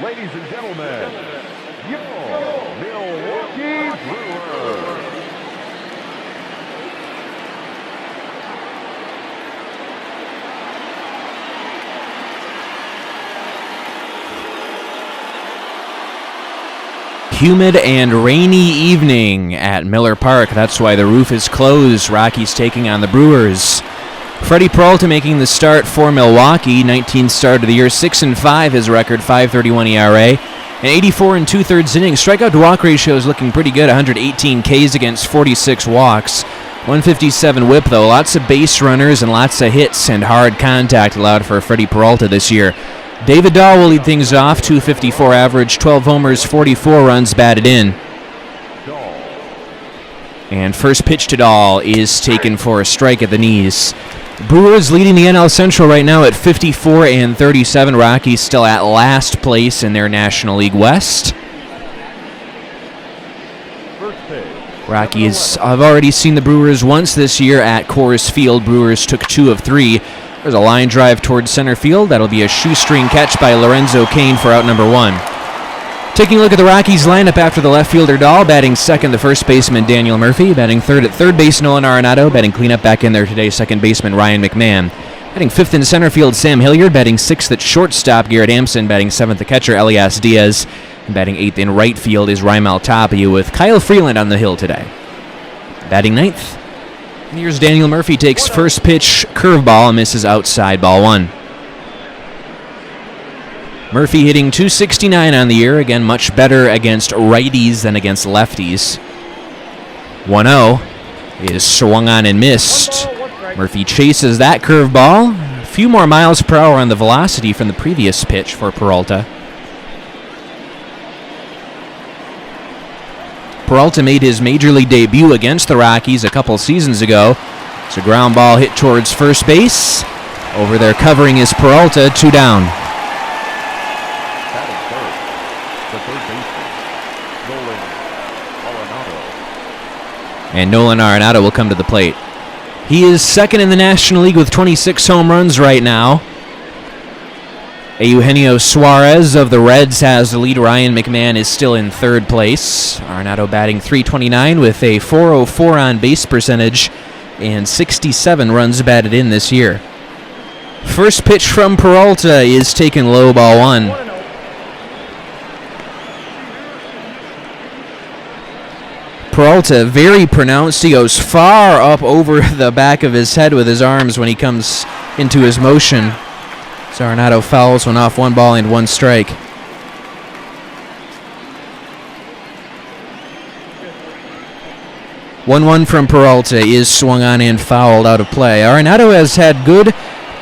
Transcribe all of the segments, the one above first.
Ladies and gentlemen, your Milwaukee Brewers. Humid and rainy evening at Miller Park. That's why the roof is closed. Rockies taking on the Brewers. Freddie Peralta making the start for Milwaukee. 19th start of the year, 6-5 his record, 5.31 ERA, and 84 2/3 innings. Strikeout to walk ratio is looking pretty good. 118 Ks against 46 walks. 157 whip though. Lots of base runners and lots of hits and hard contact allowed for Freddie Peralta this year. David Dahl will lead things off. 254 average, 12 homers, 44 runs batted in. And first pitch to Dahl is taken for a strike at the knees. Brewers leading the NL Central right now at 54 37. Rockies still at last place in their National League West. Rockies have already seen the Brewers once this year at Coors Field. Brewers took 2 of 3. There's a line drive towards center field. That'll be a shoestring catch by Lorenzo Cain for out number 1. Taking a look at the Rockies lineup after the left fielder Dahl, batting second the first baseman Daniel Murphy, batting third at third base Nolan Arenado, batting cleanup back in there today second baseman Ryan McMahon, batting fifth in center field Sam Hilliard, batting sixth at shortstop Garrett Hampson, batting seventh the catcher Elias Diaz, and batting eighth in right field is Raimel Tapia with Kyle Freeland on the hill today. Batting ninth, here's Daniel Murphy, takes first pitch curveball and misses outside, ball 1. Murphy hitting .269 on the year, again much better against righties than against lefties. 1-0 is swung on and missed. Murphy chases that curveball. A few more miles per hour on the velocity from the previous pitch for Peralta. Peralta made his major league debut against the Rockies a couple seasons ago. It's a ground ball hit towards first base. Over there covering is Peralta, 2 down. And Nolan Arenado will come to the plate. He is second in the National League with 26 home runs right now. Eugenio Suarez of the Reds has the lead. Ryan McMahon is still in third place. Arenado batting .329 with a .404 on base percentage and 67 runs batted in this year. First pitch from Peralta is taken low, ball 1. Peralta, very pronounced. He goes far up over the back of his head with his arms when he comes into his motion. So Arenado fouls one off, 1 ball and 1 strike. One from Peralta is swung on and fouled out of play. Arenado has had good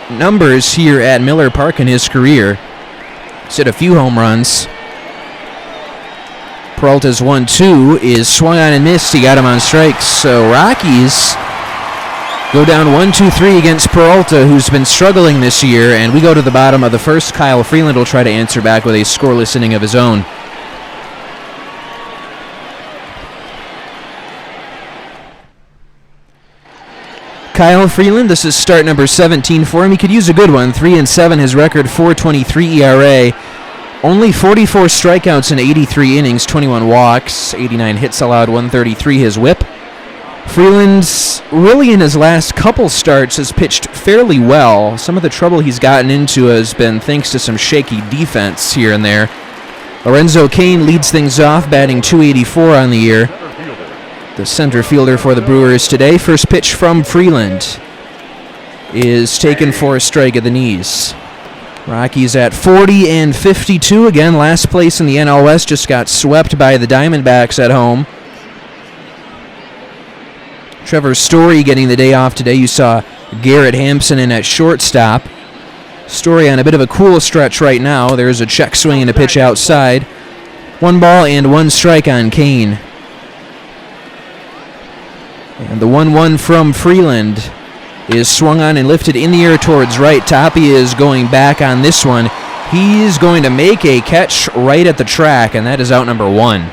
numbers here at Miller Park in his career. He's hit a few home runs. Peralta's 1-2 is swung on and missed. He got him on strikes. So Rockies go down 1-2-3 against Peralta, who's been struggling this year. And we go to the bottom of the first. Kyle Freeland will try to answer back with a scoreless inning of his own. Kyle Freeland, this is start number 17 for him. He could use a good one. 3-7 his record, 4.23 ERA. Only 44 strikeouts in 83 innings, 21 walks, 89 hits allowed, 133 his whip. Freeland's really in his last couple starts has pitched fairly well. Some of the trouble he's gotten into has been thanks to some shaky defense here and there. Lorenzo Cain leads things off, batting .284 on the year. The center fielder for the Brewers today. First pitch from Freeland is taken for a strike at the knees. Rockies at 40-52. Again, last place in the NL West. Just got swept by the Diamondbacks at home. Trevor Story getting the day off today. You saw Garrett Hampson in at shortstop. Story on a bit of a cool stretch right now. There's a check swing and a pitch outside. 1 ball and 1 strike on Cain. And the 1-1 from Freeland is swung on and lifted in the air towards right. Tapia is going back on this one. He's going to make a catch right at the track, and that is out number 1.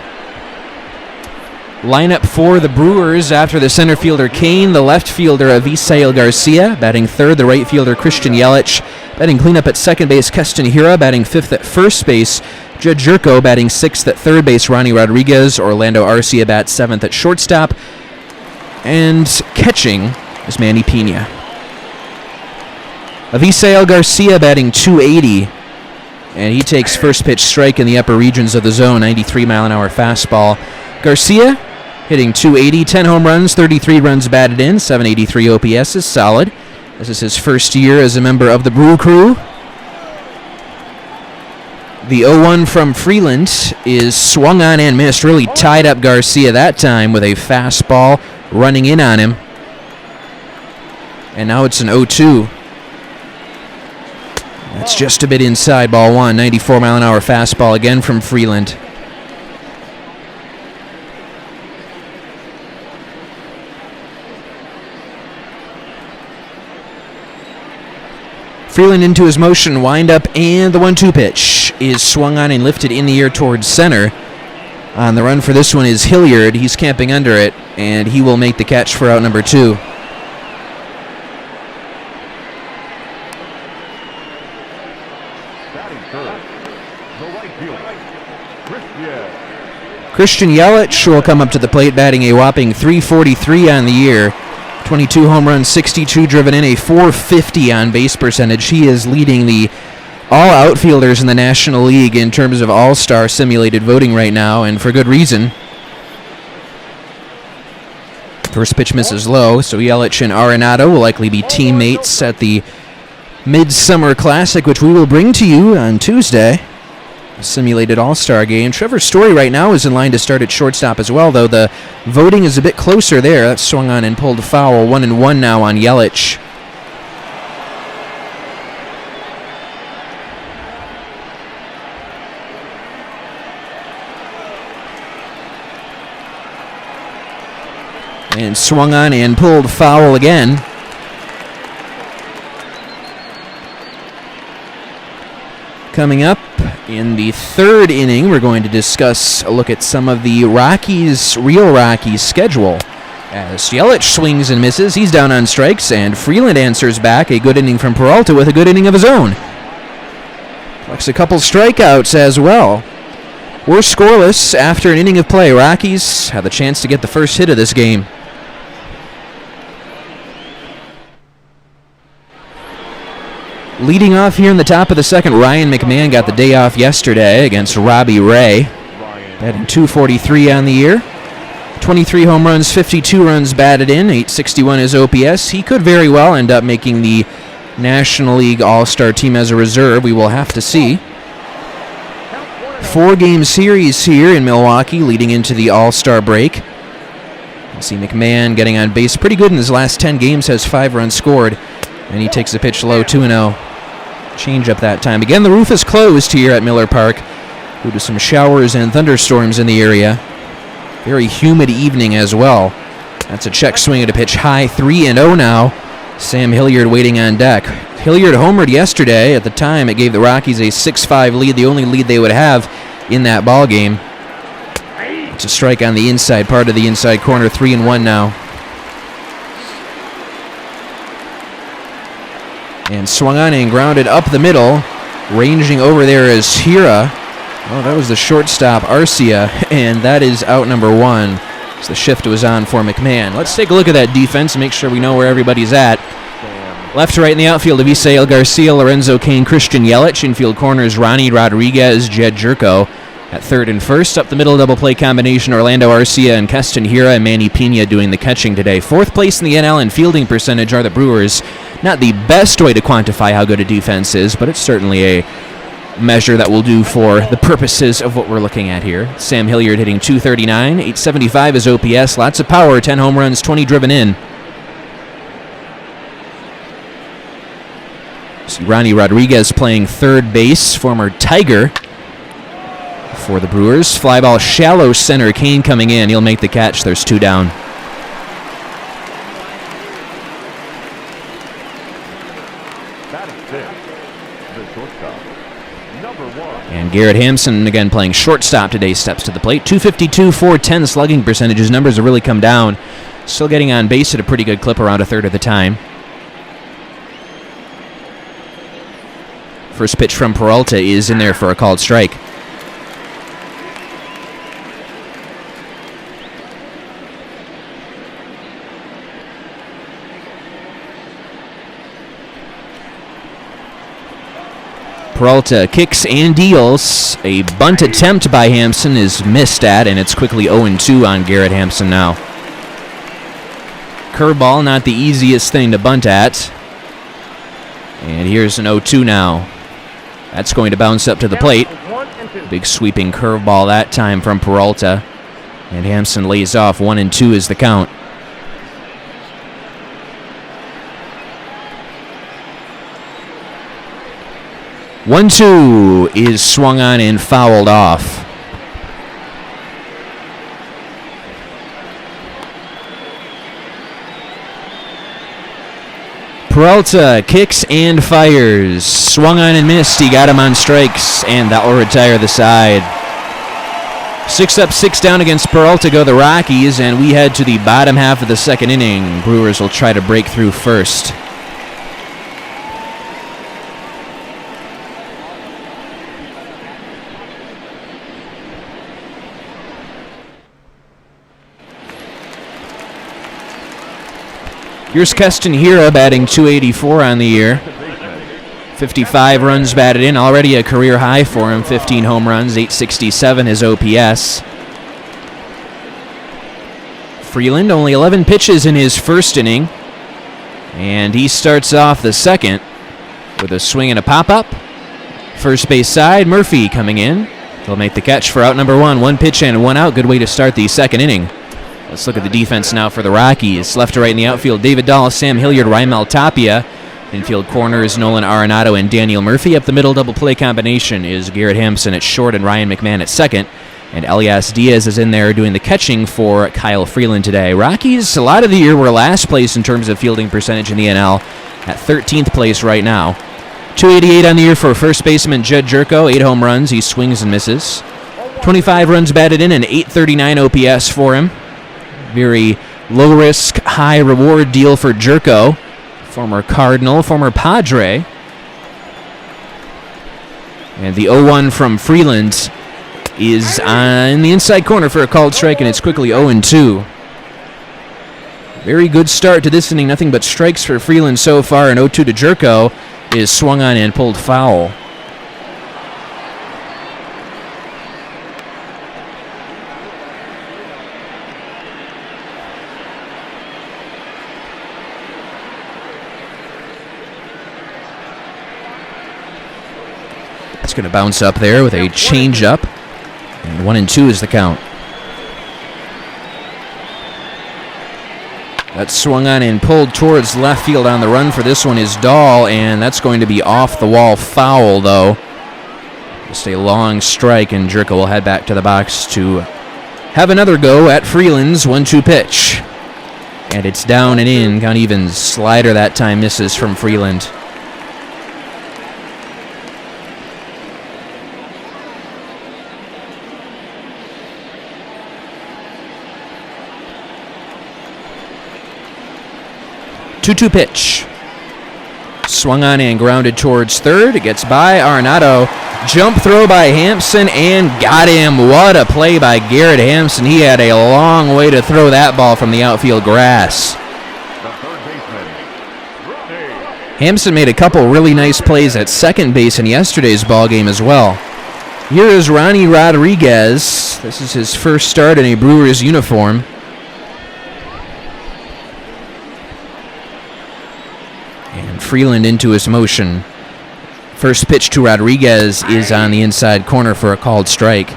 Lineup for the Brewers after the center fielder Kane, the left fielder Avisail Garcia, batting third, the right fielder Christian Yelich, batting cleanup at second base Keston Hiura, batting fifth at first base Jed Jerko, batting sixth at third base Ronnie Rodriguez, Orlando Arcia bats seventh at shortstop, and catching is Manny Pena. Avisail Garcia batting .280, and he takes first pitch strike in the upper regions of the zone, 93-mile-an-hour fastball. Garcia hitting .280, 10 home runs, 33 runs batted in, 783 OPS is solid. This is his first year as a member of the Brew Crew. The 0-1 from Freeland is swung on and missed. Really tied up Garcia that time with a fastball running in on him. And now it's an 0-2. That's just a bit inside, ball one. 94-mile-an-hour fastball again from Freeland. Freeland into his motion, wind up, and the 1-2 pitch is swung on and lifted in the air towards center. On the run for this one is Hilliard. He's camping under it, and he will make the catch for out number 2. Christian Yelich will come up to the plate, batting a whopping .343 on the year. 22 home runs, 62 driven in, a .450 on base percentage. He is leading the all outfielders in the National League in terms of all-star simulated voting right now, and for good reason. First pitch misses low, so Yelich and Arenado will likely be teammates at the Midsummer Classic, which we will bring to you on Tuesday. Simulated all-star game. Trevor Story right now is in line to start at shortstop as well, though the voting is a bit closer there. That's swung on and pulled foul. 1-1 now on Yelich. And swung on and pulled foul again. Coming up in the third inning, we're going to discuss a look at some of the real Rockies schedule. As Yelich swings and misses, he's down on strikes, and Freeland answers back. A good inning from Peralta with a good inning of his own. Collects a couple strikeouts as well. We're scoreless after an inning of play. Rockies have the chance to get the first hit of this game. Leading off here in the top of the second, Ryan McMahon got the day off yesterday against Robbie Ray. Batting .243 on the year. 23 home runs, 52 runs batted in, 861 is OPS. He could very well end up making the National League All-Star team as a reserve. We will have to see. 4-game series here in Milwaukee leading into the All-Star break. You see McMahon getting on base pretty good in his last 10 games, has 5 runs scored. And he takes the pitch low, 2-0. Change up that time. Again, the roof is closed here at Miller Park due to some showers and thunderstorms in the area. Very humid evening as well. That's a check swing at a pitch high, 3-0 now. Sam Hilliard waiting on deck. Hilliard homered yesterday. At the time, it gave the Rockies a 6-5 lead, the only lead they would have in that ball game. It's a strike on the inside, part of the inside corner, 3-1 now. And swung on and grounded up the middle. Ranging over there is Hiura. Oh, that was the shortstop, Arcia, and that is out number 1. So the shift was on for McMahon. Let's take a look at that defense and make sure we know where everybody's at. Left to right in the outfield, Avisail Garcia, Lorenzo Cain, Christian Yelich. Infield corners, Ronnie Rodriguez, Jed Jerko. At third and first, up the middle double play combination, Orlando Arcia and Keston Hiura, and Manny Pena doing the catching today. Fourth place in the NL in fielding percentage are the Brewers. Not the best way to quantify how good a defense is, but it's certainly a measure that will do for the purposes of what we're looking at here. Sam Hilliard hitting .239, 875 is OPS, lots of power, 10 home runs, 20 driven in. See Ronnie Rodriguez playing third base, former Tiger for the Brewers. Fly ball shallow center, Cain coming in, he'll make the catch, there's 2 down. And Garrett Hampson, again playing shortstop today, steps to the plate. .252, .410 slugging percentage. His numbers have really come down. Still getting on base at a pretty good clip, around a third of the time. First pitch from Peralta is in there for a called strike. Peralta kicks and deals. A bunt attempt by Hampson is missed at, and it's quickly 0-2 on Garrett Hampson now. Curveball, not the easiest thing to bunt at. And here's an 0-2 now. That's going to bounce up to the plate. Big sweeping curveball that time from Peralta. And Hampson lays off. 1-2 is the count. One-two is swung on and fouled off. Peralta kicks and fires. Swung on and missed. He got him on strikes, and that will retire the side. 6 up, 6 down against Peralta go the Rockies, and we head to the bottom half of the second inning. Brewers will try to break through first. Here's Keston Hira batting .284 on the year. 55 runs batted in, already a career high for him. 15 home runs, .867 his OPS. Freeland, only 11 pitches in his first inning. And he starts off the second with a swing and a pop-up. First base side, Murphy coming in. He'll make the catch for out number 1. 1 pitch and 1 out. Good way to start the second inning. Let's look at the defense now for the Rockies. Left to right in the outfield, David Dahl, Sam Hilliard, Raimel Tapia. Infield corners, Nolan Arenado and Daniel Murphy. Up the middle double play combination is Garrett Hampson at short and Ryan McMahon at second. And Elias Diaz is in there doing the catching for Kyle Freeland today. Rockies, a lot of the year, were last place in terms of fielding percentage in the NL, at 13th place right now. .288 on the year for first baseman Judd Jerko. 8 home runs. He swings and misses. 25 runs batted in and .839 OPS for him. Very low-risk, high-reward deal for Jerko. Former Cardinal, former Padre. And the 0-1 from Freeland is on the inside corner for a called strike, and it's quickly 0-2. Very good start to this inning. Nothing but strikes for Freeland so far, and 0-2 to Jerko is swung on and pulled foul. It's going to bounce up there with a change-up. And 1-2 is the count. That's swung on and pulled towards left field. On the run for this one is Dahl, and that's going to be off the wall foul, though. Just a long strike, and Jerko will head back to the box to have another go at Freeland's 1-2 pitch. And it's down and in. Count even. Slider that time misses from Freeland. Two-two pitch. Swung on and grounded towards third. It gets by Arenado. Jump throw by Hampson and got him. What a play by Garrett Hampson. He had a long way to throw that ball from the outfield grass. Hampson made a couple really nice plays at second base in yesterday's ball game as well. Here is Ronnie Rodriguez. This is his first start in a Brewers uniform. And Freeland into his motion. First pitch to Rodriguez is on the inside corner for a called strike.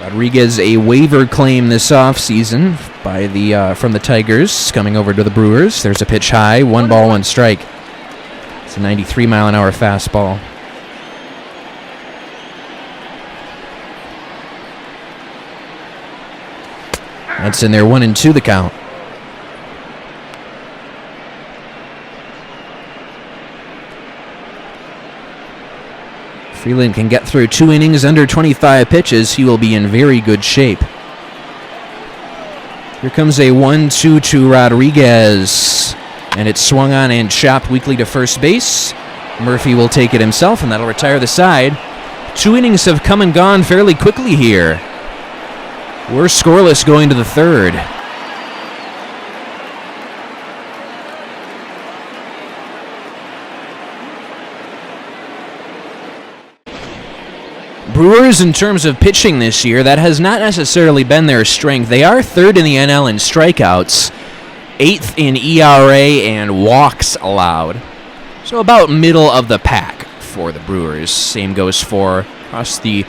Rodriguez, a waiver claim this offseason by from the Tigers, coming over to the Brewers. There's a pitch high, 1 ball, 1 strike. It's a 93-mile-an-hour fastball. That's in there, 1-2 the count. Freeland can get through 2 innings under 25 pitches, he will be in very good shape. Here comes a 1-2 to Rodriguez, and it's swung on and chopped weakly to first base. Murphy will take it himself, and that'll retire the side. 2 innings have come and gone fairly quickly here. We're scoreless going to the third. Brewers, in terms of pitching this year, that has not necessarily been their strength. They are third in the NL in strikeouts, 8th in ERA and walks allowed. So about middle of the pack for the Brewers. Same goes for across the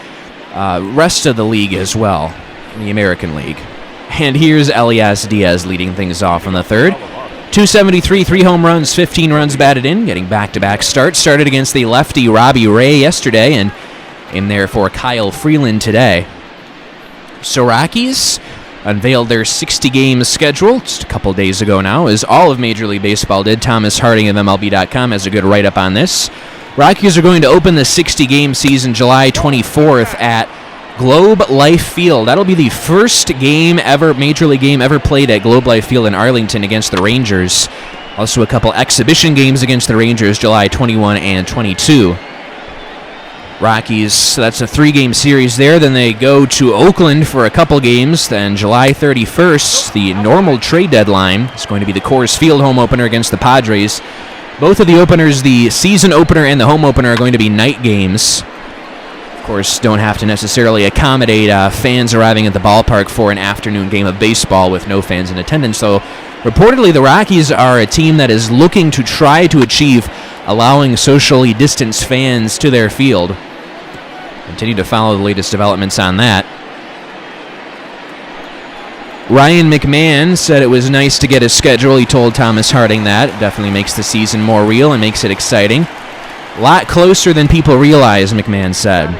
rest of the league as well, in the American League. And here's Elias Diaz leading things off in the third. 273, 3 home runs, 15 runs batted in, getting back-to-back starts. Started against the lefty Robbie Ray yesterday, and in there for Kyle Freeland today. So Rockies unveiled their 60-game schedule just a couple days ago now, as all of Major League Baseball did. Thomas Harding of MLB.com has a good write-up on this. Rockies are going to open the 60-game season July 24th at Globe Life Field. That'll be the first game ever, Major League game ever played at Globe Life Field in Arlington against the Rangers. Also a couple exhibition games against the Rangers July 21 and 22. Rockies, so that's a 3-game series there. Then they go to Oakland for a couple games. Then July 31st, the normal trade deadline, is going to be the Coors Field home opener against the Padres. Both of the openers, the season opener and the home opener, are going to be night games. Of course, don't have to necessarily accommodate fans arriving at the ballpark for an afternoon game of baseball with no fans in attendance. So reportedly, the Rockies are a team that is looking to try to achieve allowing socially distanced fans to their field. Continue to follow the latest developments on that. Ryan McMahon said it was nice to get a schedule. He told Thomas Harding that. It definitely makes the season more real and makes it exciting. A lot closer than people realize, McMahon said.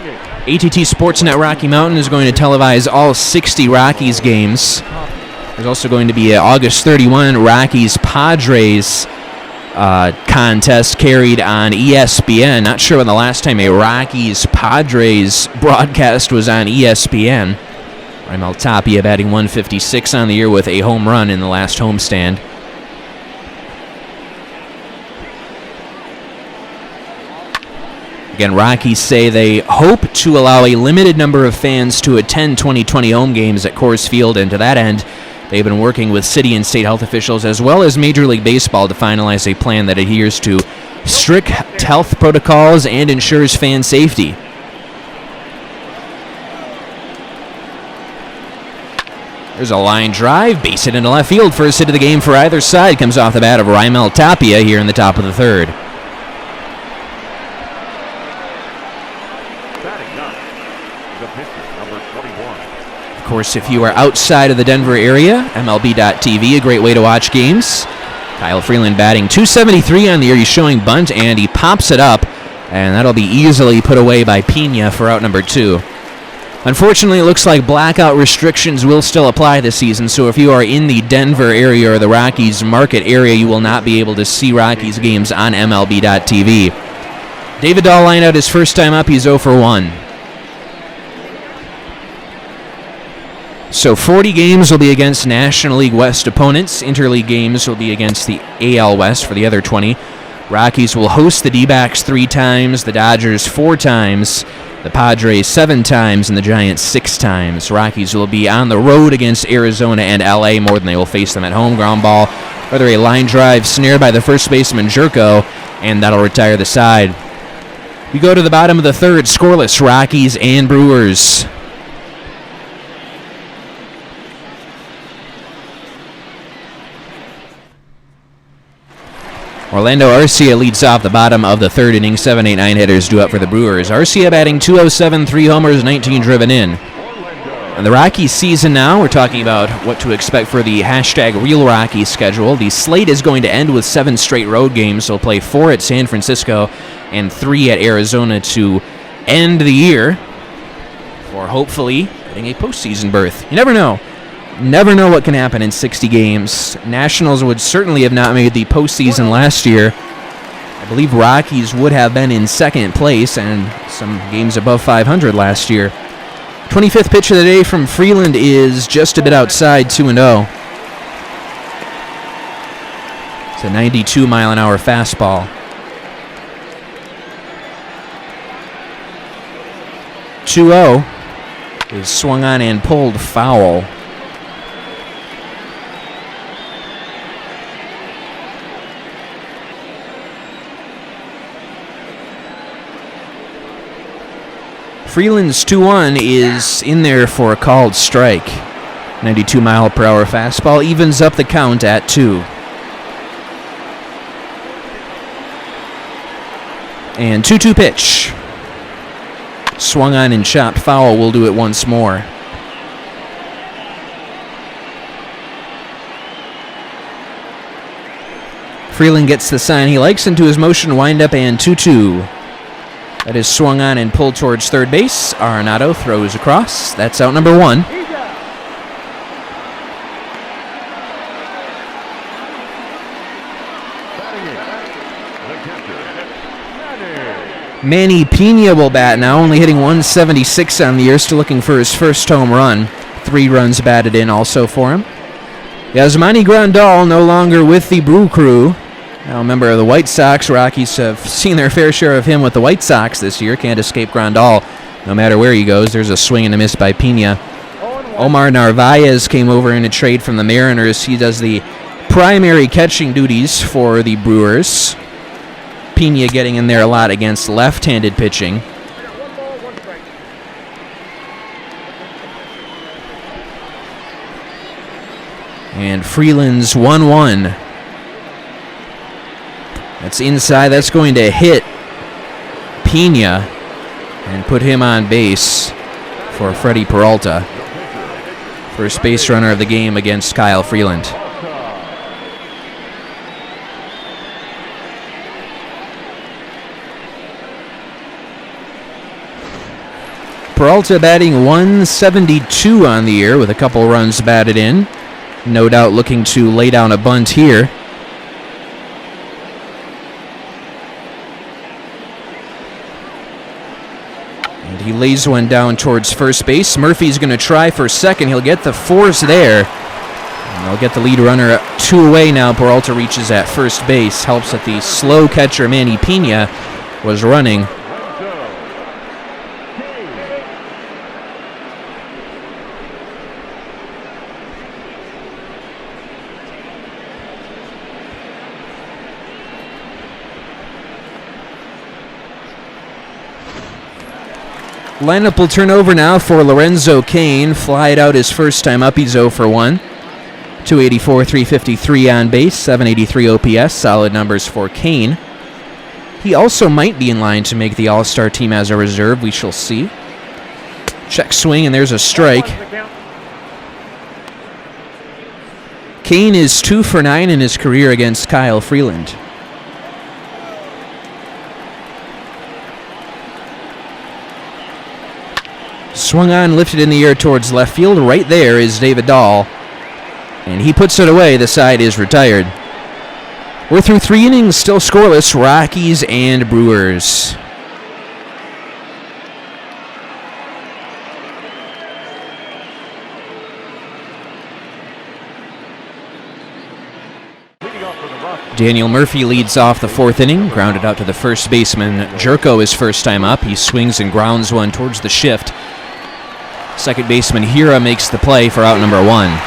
ATT Sportsnet Rocky Mountain is going to televise all 60 Rockies games. There's also going to be an August 31 Rockies-Padres contest carried on ESPN. Not sure when the last time a Rockies-Padres broadcast was on ESPN. Raimel Tapia batting 156 on the year with a home run in the last homestand. Again, Rockies say they hope to allow a limited number of fans to attend 2020 home games at Coors Field, and to that end, they've been working with city and state health officials as well as Major League Baseball to finalize a plan that adheres to strict health protocols and ensures fan safety. There's a line drive, base hit into left field. First hit of the game for either side comes off the bat of Raimel Tapia here in the top of the third. Batting ninth, the pitcher, number 21. Of course, if you are outside of the Denver area, MLB.TV, a great way to watch games. Kyle Freeland batting 273 on the year. He's showing bunt, and he pops it up, and that'll be easily put away by Pena for out number 2. Unfortunately, it looks like blackout restrictions will still apply this season, so if you are in the Denver area or the Rockies market area, you will not be able to see Rockies games on MLB.TV. David Dahl lined out his first time up. He's 0 for 1. So 40 games will be against National League West opponents. Interleague games will be against the AL West for the other 20. Rockies will host the D-backs 3 times, the Dodgers 4 times, the Padres 7 times, and the Giants 6 times. Rockies will be on the road against Arizona and LA more than they will face them at home. Ground ball, rather a line drive snared by the first baseman Jerko, and that'll retire the side. We go to the bottom of the third, scoreless Rockies and Brewers. Orlando Arcia leads off the bottom of the third inning. 7, 8, 9 hitters due up for the Brewers. Arcia batting 207, 3 homers, 19 driven in. And the Rockies season now, we're talking about what to expect for the hashtag Real Rockies schedule. The slate is going to end with 7 straight road games. They'll play 4 at San Francisco and 3 at Arizona to end the year for hopefully getting a postseason berth. You never know. Never know what can happen in 60 games. Nationals would certainly have not made the postseason last year. I believe Rockies would have been in second place and some games above 500 last year. 25th pitch of the day from Freeland is just a bit outside, 2-0. It's a 92-mile-an-hour fastball. 2-0 is swung on and pulled foul. Freeland's 2-1 is in there for a called strike. 92-mile-per-hour fastball evens up the count at 2. And 2-2 pitch. Swung on and chopped foul. We'll do it once more. Freeland gets the sign he likes into his motion windup, and 2-2. That is swung on and pulled towards third base. Arenado throws across. That's out number 1. Manny Pena will bat now, only hitting 176 on the year, still looking for his first home run. 3 runs batted in also for him. Yasmani Grandal no longer with the Brew Crew. Now a member of the White Sox. Rockies have seen their fair share of him with the White Sox this year. Can't escape Grandal. No matter where he goes, there's a swing and a miss by Pena. Omar Narvaez came over in a trade from the Mariners. He does the primary catching duties for the Brewers. Pena getting in there a lot against left-handed pitching. And Freeland's 1-1. That's inside. That's going to hit Pena and put him on base for Freddie Peralta. First base runner of the game against Kyle Freeland. Peralta batting 172 on the year with a couple runs batted in. No doubt looking to lay down a bunt here. And he lays one down towards first base. Murphy's going to try for second. He'll get the force there. And they'll get the lead runner 2 away now. Peralta reaches at first base. Helps that the slow catcher Manny Pena was running. Lineup will turn over now for Lorenzo Cain. Fly it out his first time up. He's 0 for 1. 284, 353 on base, 783 OPS. Solid numbers for Cain. He also might be in line to make the All-Star team as a reserve. We shall see. Check swing, and there's a strike. Cain is 2 for 9 in his career against Kyle Freeland. Swung on, lifted in the air towards left field. Right there is David Dahl. And he puts it away. The side is retired. We're through 3 innings, still scoreless. Rockies and Brewers. Daniel Murphy leads off the 4th inning. Grounded out to the first baseman. Jerko his first time up. He swings and grounds one towards the shift. Second baseman Hira makes the play for out number 1.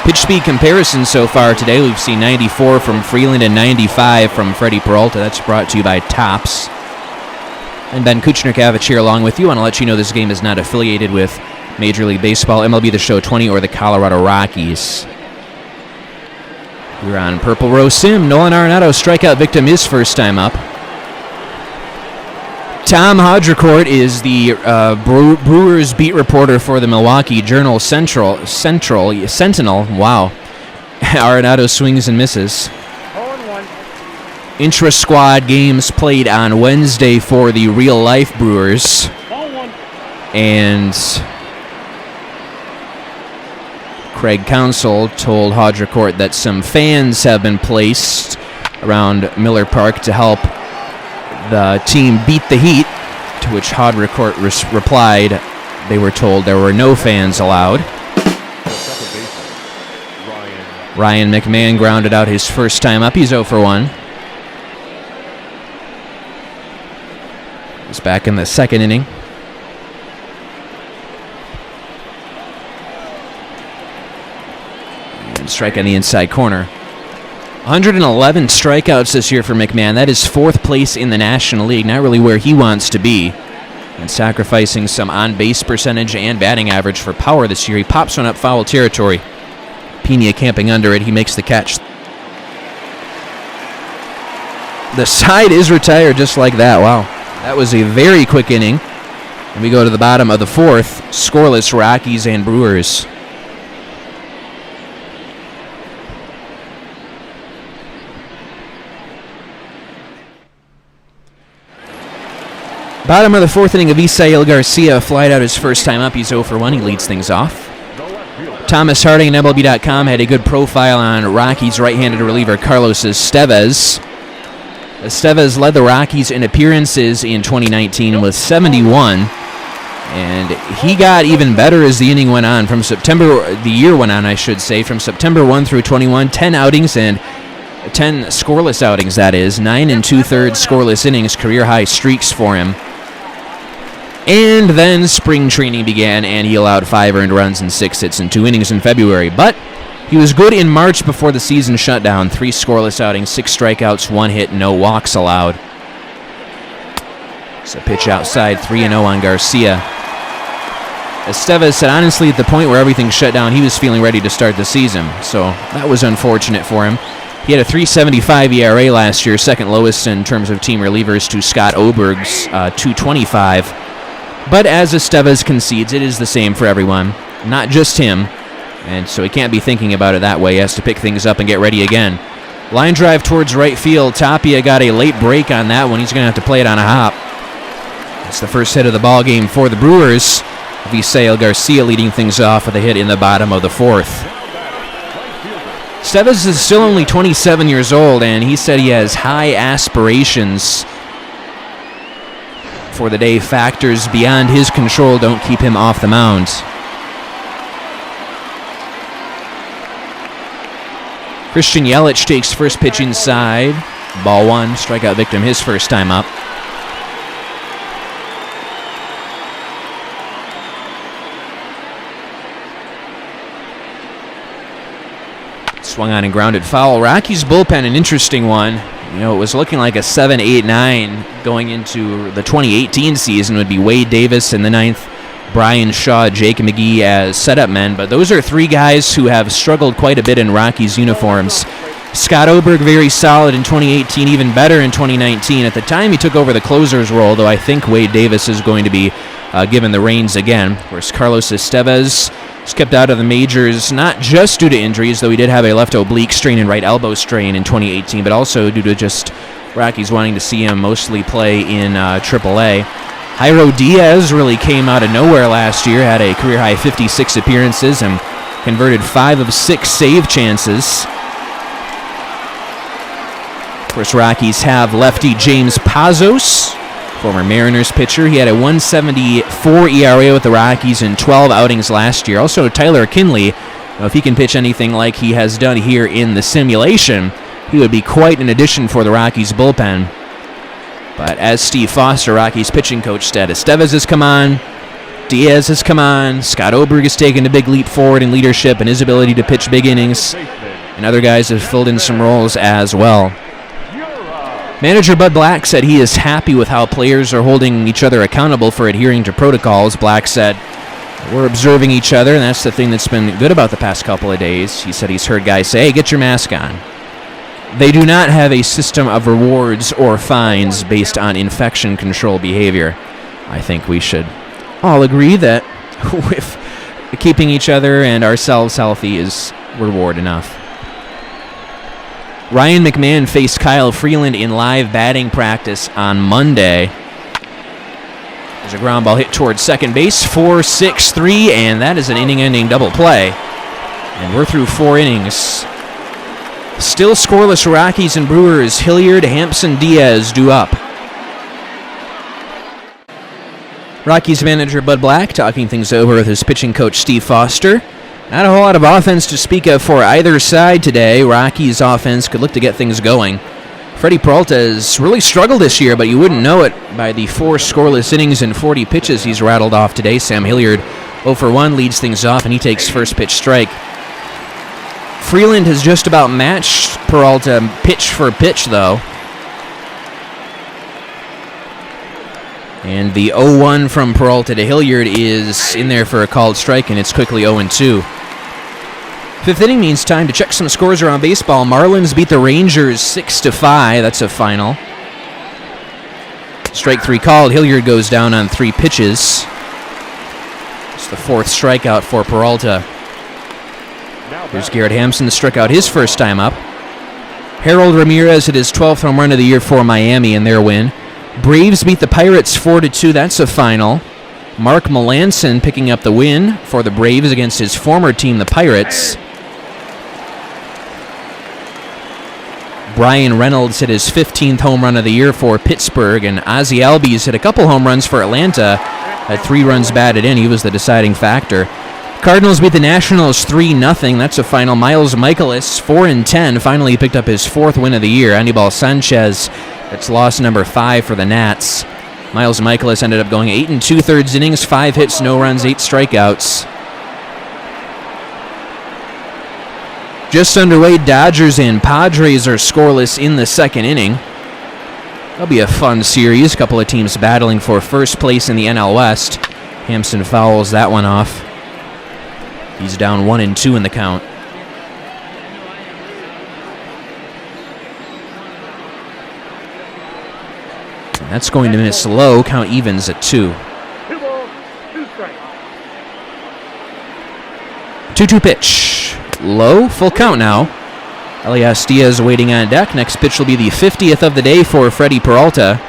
Pitch speed comparison so far today. We've seen 94 from Freeland and 95 from Freddie Peralta. That's brought to you by Topps. And Ben Kuchner-Kavich here along with you. I want to let you know this game is not affiliated with Major League Baseball, MLB The Show 20, or the Colorado Rockies. We're on Purple Row Sim. Nolan Arenado, strikeout victim, his first time up. Tom Hodgecourt is the Brewers beat reporter for the Milwaukee Journal Sentinel. Wow. Arenado swings and misses. Intra-squad games played on Wednesday for the real-life Brewers. And Craig Counsell told Haudricourt that some fans have been placed around Miller Park to help the team beat the heat, to which Haudricourt replied they were told there were no fans allowed. Ryan McMahon grounded out his first time up. He's 0 for 1. He's back in the second inning. And strike on the inside corner. 111 strikeouts this year for McMahon. That is 4th place in the National League. Not really where he wants to be. And sacrificing some on-base percentage and batting average for power this year. He pops one up foul territory. Pena camping under it. He makes the catch. The side is retired just like that. Wow. That was a very quick inning. And we go to the bottom of the 4th. Scoreless Rockies and Brewers. Bottom of the 4th inning of Isael Garcia flied out his first time up. He's 0 for 1. He leads things off. Thomas Harding and MLB.com had a good profile on Rockies right-handed reliever Carlos Estevez. Estevez led the Rockies in appearances in 2019 with 71, and he got even better as the inning went on. The year went on, I should say, from September 1 through 21, 10 outings and 10 scoreless outings, that is. 9 2/3 scoreless innings, career-high streaks for him. And then spring training began, and he allowed 5 earned runs and 6 hits in 2 innings in February. But he was good in March before the season shut down. 3 scoreless outings, 6 strikeouts, 1 hit, no walks allowed. It's a pitch outside, 3-0 on Garcia. Estevez said, honestly, at the point where everything shut down, he was feeling ready to start the season. So that was unfortunate for him. He had a 3.75 ERA last year, second lowest in terms of team relievers to Scott Oberg's 2.25. But as Estevez concedes, it is the same for everyone, not just him. And so he can't be thinking about it that way. He has to pick things up and get ready again. Line drive towards right field. Tapia got a late break on that one. He's going to have to play it on a hop. It's the first hit of the ball game for the Brewers. Isael Garcia leading things off with a hit in the bottom of the 4th. Estevez is still only 27 years old, and he said he has high aspirations for the day. Factors beyond his control don't keep him off the mound. Christian Yelich takes first pitch inside. Ball 1, strikeout victim his first time up. Swung on and grounded foul. Rockies bullpen, an interesting one. You know, it was looking like a 7, 8, 9 going into the 2018 season. Would be Wade Davis in the 9th, Brian Shaw, Jake McGee as setup men. But those are 3 guys who have struggled quite a bit in Rockies uniforms. Scott Oberg, very solid in 2018, even better in 2019. At the time, he took over the closer's role, though I think Wade Davis is going to be given the reins again. Of course, Carlos Estevez was kept out of the majors, not just due to injuries, though he did have a left oblique strain and right elbow strain in 2018, but also due to just Rockies wanting to see him mostly play in AAA. Jairo Diaz really came out of nowhere last year, had a career-high 56 appearances and converted 5 of 6 save chances. Of course, Rockies have lefty James Pazos, former Mariners pitcher. He had a 1.74 ERA with the Rockies in 12 outings last year. Also, Tyler Kinley, if he can pitch anything like he has done here in the simulation, he would be quite an addition for the Rockies bullpen. But as Steve Foster, Rockies pitching coach, said, Estevez has come on, Diaz has come on, Scott Oberg has taken a big leap forward in leadership and his ability to pitch big innings, and other guys have filled in some roles as well. Manager Bud Black said he is happy with how players are holding each other accountable for adhering to protocols. Black said, we're observing each other, and that's the thing that's been good about the past couple of days. He said he's heard guys say, hey, get your mask on. They do not have a system of rewards or fines based on infection control behavior. I think we should all agree that with keeping each other and ourselves healthy is reward enough. Ryan McMahon faced Kyle Freeland in live batting practice on Monday. There's a ground ball hit towards second base, 4-6-3, and that is an inning-ending double play. And we're through 4 innings. Still scoreless Rockies and Brewers. Hilliard, Hampson, Diaz due up. Rockies manager Bud Black talking things over with his pitching coach Steve Foster. Not a whole lot of offense to speak of for either side today. Rockies offense could look to get things going. Freddie Peralta has really struggled this year, but you wouldn't know it by the 4 scoreless innings and 40 pitches he's rattled off today. Sam Hilliard 0 for 1 leads things off, and he takes first pitch strike. Freeland has just about matched Peralta pitch for pitch, though. And the 0-1 from Peralta to Hilliard is in there for a called strike, and it's quickly 0-2. 5th inning means time to check some scores around baseball. Marlins beat the Rangers 6-5. That's a final. Strike 3 called. Hilliard goes down on 3 pitches. It's the 4th strikeout for Peralta. Here's Garrett Hampson, struck out his first time up. Harold Ramirez hit his 12th home run of the year for Miami in their win. Braves beat the Pirates 4-2. That's a final. Mark Melanson picking up the win for the Braves against his former team, the Pirates. Brian Reynolds hit his 15th home run of the year for Pittsburgh, and Ozzie Albies hit a couple home runs for Atlanta. Had 3 runs batted in. He was the deciding factor. Cardinals beat the Nationals 3-0. That's a final. Miles Michaelis, 4-10, finally picked up his 4th win of the year. Anibal Sanchez, that's loss number 5 for the Nats. Miles Michaelis ended up going 8 2/3 innings, 5 hits, no runs, 8 strikeouts. Just underway, Dodgers and Padres are scoreless in the 2nd inning. That'll be a fun series. A couple of teams battling for first place in the NL West. Hampson fouls that one off. He's down 1-2 in the count. And that's going to miss low. Count evens at 2. 2-2 pitch. Low. Full count now. Elias Diaz waiting on deck. Next pitch will be the 50th of the day for Freddie Peralta.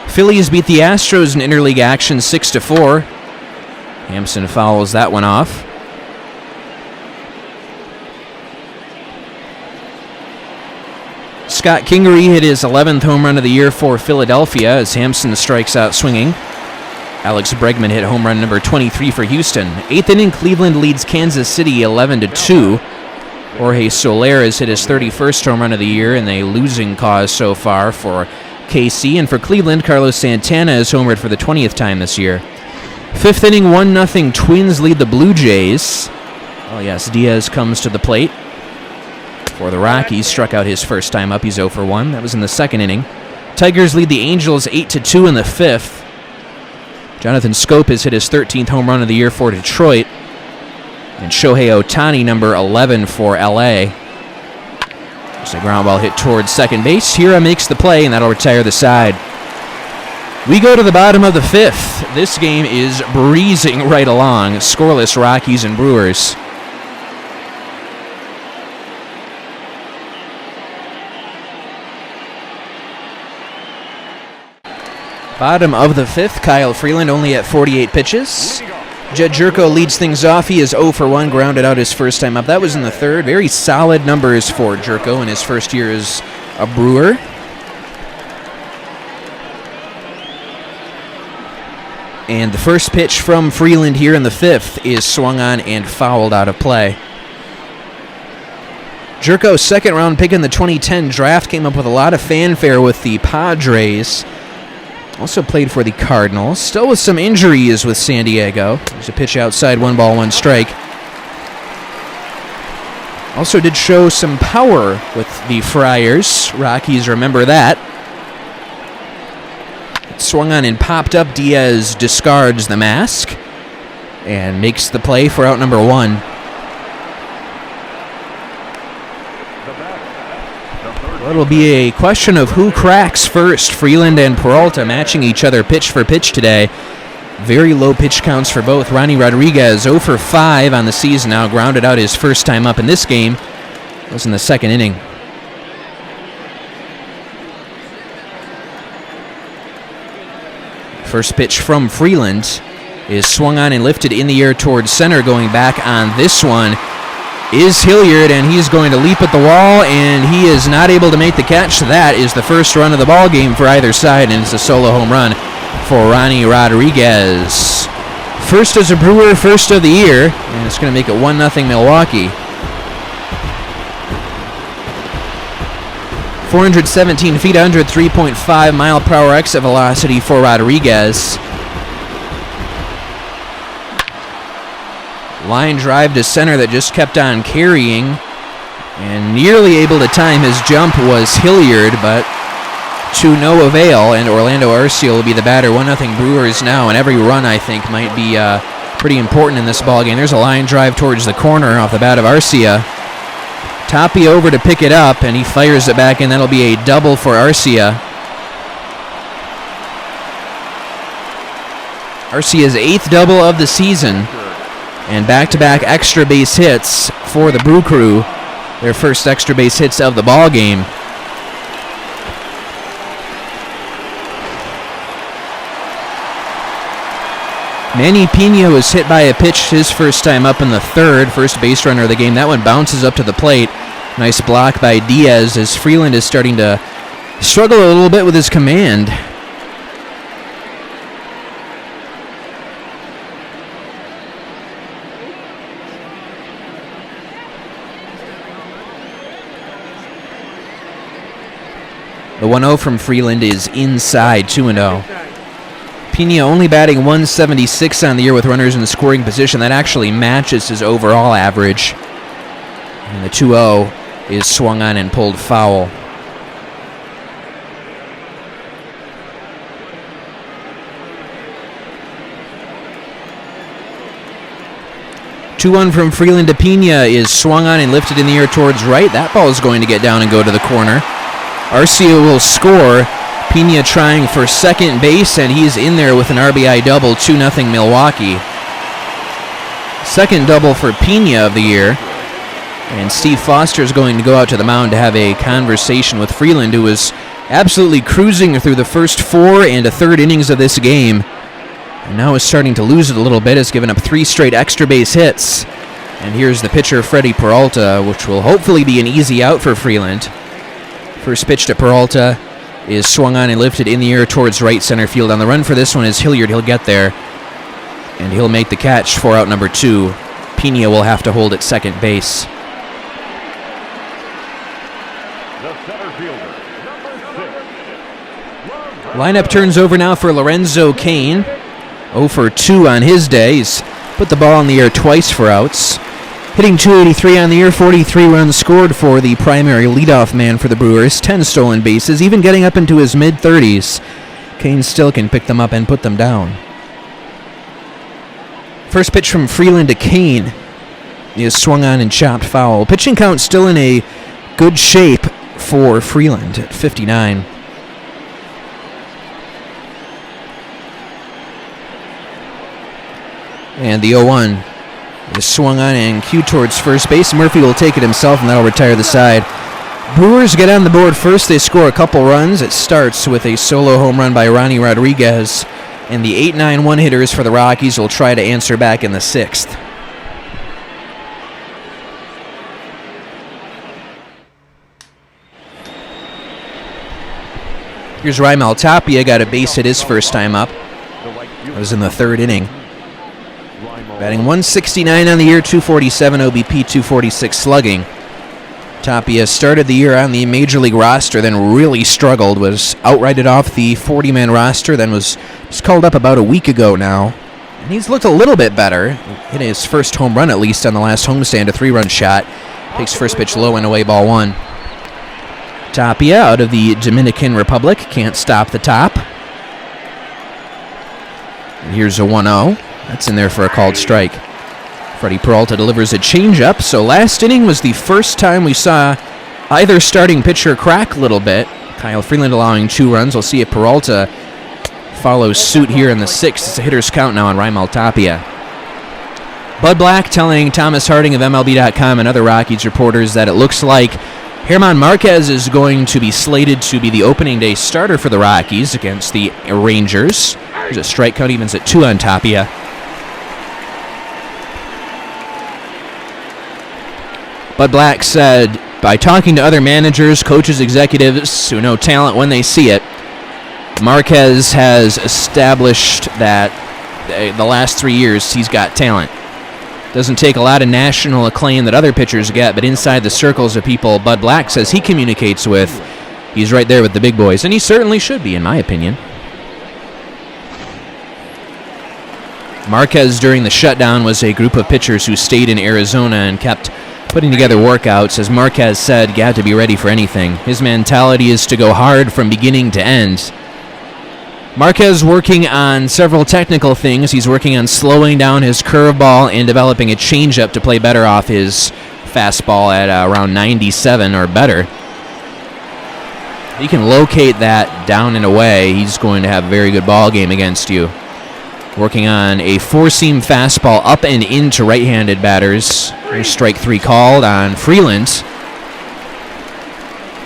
Phillies beat the Astros in interleague action 6-4. Hampson fouls that one off. Scott Kingery hit his 11th home run of the year for Philadelphia as Hampson strikes out swinging. Alex Bregman hit home run number 23 for Houston. 8th inning, Cleveland leads Kansas City 11-2. Jorge Soler has hit his 31st home run of the year in a losing cause so far for KC. And for Cleveland, Carlos Santana has homered for the 20th time this year. 5th inning, 1-0 Twins lead the Blue Jays. Oh yes, Diaz comes to the plate for the Rockies. Struck out his first time up. He's 0 for 1. That was in the 2nd inning. Tigers lead the Angels 8-2 in the 5th. Jonathan Scope has hit his 13th home run of the year for Detroit. And Shohei Ohtani, number 11 for LA. There's a ground ball hit towards second base. Hira makes the play, and that'll retire the side. We go to the bottom of the 5th. This game is breezing right along. Scoreless Rockies and Brewers. Bottom of the 5th, Kyle Freeland only at 48 pitches. Jed Jerko leads things off. He is 0 for 1, grounded out his first time up. That was in the 3rd. Very solid numbers for Jerko in his first year as a Brewer. And the first pitch from Freeland here in the 5th is swung on and fouled out of play. Jerko's 2nd round pick in the 2010 draft came up with a lot of fanfare with the Padres. Also played for the Cardinals. Still with some injuries with San Diego. There's a pitch outside, 1 ball, 1 strike. Also did show some power with the Friars. Rockies remember that. It swung on and popped up. Diaz discards the mask and makes the play for out number 1. It'll be a question of who cracks first. Freeland and Peralta matching each other pitch for pitch today. Very low pitch counts for both. Ronnie Rodriguez 0 for 5 on the season now. Grounded out his first time up in this game. It was in the 2nd inning. First pitch from Freeland is swung on and lifted in the air towards center. Going back on this one is Hilliard, and he's going to leap at the wall, and he is not able to make the catch. That is the first run of the ball game for either side, and it's a solo home run for Ronnie Rodriguez. First as a Brewer, first of the year, and it's going to make it 1-0 Milwaukee. 417 feet, 103.5 mile per hour exit velocity for Rodriguez. Line drive to center that just kept on carrying, and nearly able to time his jump was Hilliard, but to no avail, and Orlando Arcia will be the batter. 1-0 Brewers now, and every run, I think, might be pretty important in this ballgame. There's a line drive towards the corner off the bat of Arcia. Tapia over to pick it up, and he fires it back, and that'll be a double for Arcia. Arcia's 8th double of the season, and back-to-back extra base hits for the Brew Crew. Their first extra base hits of the ball game. Manny Pena was hit by a pitch his first time up in the third, first base runner of the game. That one bounces up to the plate. Nice block by Diaz as Freeland is starting to struggle a little bit with his command. The 1-0 from Freeland is inside, 2-0. Pena only batting 176 on the year with runners in scoring position. That actually matches his overall average. And the 2-0 is swung on and pulled foul. Two-1 from Freeland to Pena is swung on and lifted in the air towards right. That ball is going to get down and go to the corner. Arcia will score. Pena trying for second base, and he's in there with an RBI double, 2-0 Milwaukee. Second double for Pena of the year. And Steve Foster is going to go out to the mound to have a conversation with Freeland, who was absolutely cruising through the first 4 and a third innings of this game. And now is starting to lose it a little bit, has given up 3 straight extra base hits. And here's the pitcher, Freddie Peralta, which will hopefully be an easy out for Freeland. First pitch to Peralta is swung on and lifted in the air towards right center field. On the run for this one is Hilliard. He'll get there, and he'll make the catch for out number 2. Pena will have to hold at second base. Lineup turns over now for Lorenzo Cain. 0 for 2 on his day. He's put the ball in the air twice for outs. Hitting .283 on the year, 43 runs scored for the primary leadoff man for the Brewers, 10 stolen bases, even getting up into his mid-30s. Cain still can pick them up and put them down. First pitch from Freeland to Cain is swung on and chopped foul. Pitching count still in a good shape for Freeland at 59. And the 0-1 is swung on and cued towards first base. Murphy will take it himself, and that'll retire the side. Brewers get on the board first. They score a couple runs. It starts with a solo home run by Ronnie Rodriguez, and the 8-9 one-hitters for the Rockies will try to answer back in the 6th. Here's Raimel Tapia, got a base hit his first time up. That was in the 3rd inning. Batting 169 on the year, 247 OBP, 246 slugging. Tapia started the year on the Major League roster, then really struggled, was outrighted off the 40-man roster, then was called up about a week ago now. And he's looked a little bit better. Hit his first home run, at least, on the last homestand, a 3-run shot. Takes first pitch low and away, ball 1. Tapia out of the Dominican Republic, can't stop the top. And here's a 1-0. That's in there for a called strike. Freddie Peralta delivers a changeup. So last inning was the first time we saw either starting pitcher crack a little bit. Kyle Freeland allowing 2 runs. We'll see if Peralta follows suit here in the 6th. It's a hitter's count now on Raimel Tapia. Bud Black telling Thomas Harding of MLB.com and other Rockies reporters that it looks like German Marquez is going to be slated to be the opening day starter for the Rockies against the Rangers. There's a strike count, evens at 2 on Tapia. Bud Black said, by talking to other managers, coaches, executives who know talent when they see it, Marquez has established that the last 3 years he's got talent. Doesn't take a lot of national acclaim that other pitchers get, but inside the circles of people Bud Black says he communicates with, he's right there with the big boys, and he certainly should be, in my opinion. Marquez, during the shutdown, was a group of pitchers who stayed in Arizona and kept putting together workouts. As Marquez said, got to be ready for anything. His mentality is to go hard from beginning to end. Marquez working on several technical things. He's working on slowing down his curveball and developing a changeup to play better off his fastball at around 97 or better. If he can locate that down and away, he's going to have a very good ball game against you. Working on a four-seam fastball up and into right-handed batters. There's strike 3 called on Freeland.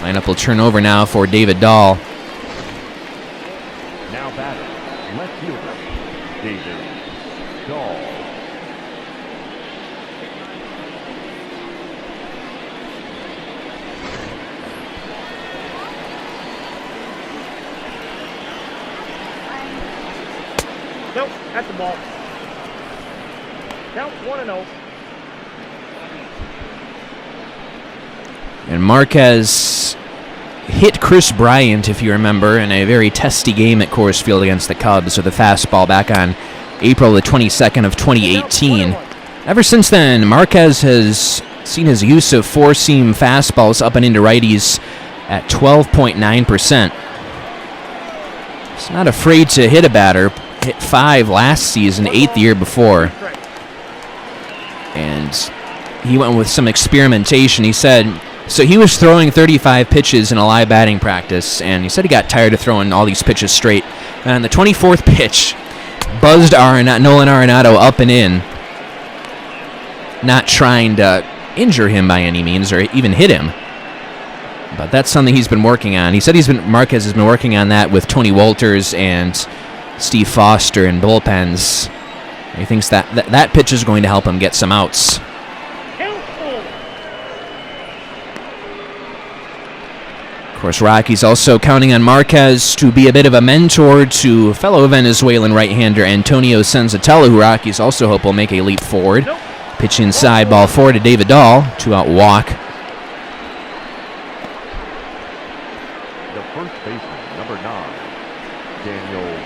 Lineup will turn over now for David Dahl. Now batting, left fielder, David Dahl. Nope, that's the ball. Count 1-0. And Marquez hit Chris Bryant, if you remember, in a very testy game at Coors Field against the Cubs with a fastball back on April the 22nd of 2018. Ever since then, Marquez has seen his use of four-seam fastballs up and into righties at 12.9%. He's not afraid to hit a batter. Hit 5 last season, 8 the year before. And he went with some experimentation. He said, so he was throwing 35 pitches in a live batting practice, and he said he got tired of throwing all these pitches straight. And on the 24th pitch, buzzed Nolan Arenado up and in, not trying to injure him by any means or even hit him. But that's something he's been working on. He said Marquez has been working on that with Tony Wolters and Steve Foster in bullpens. He thinks that pitch is going to help him get some outs. Of course, Rocky's also counting on Marquez to be a bit of a mentor to fellow Venezuelan right-hander Antonio Senzatella, who Rocky's also hope will make a leap forward. Pitch inside, ball 4 to David Dahl, 2-out walk. The first baseman, number 9, Daniel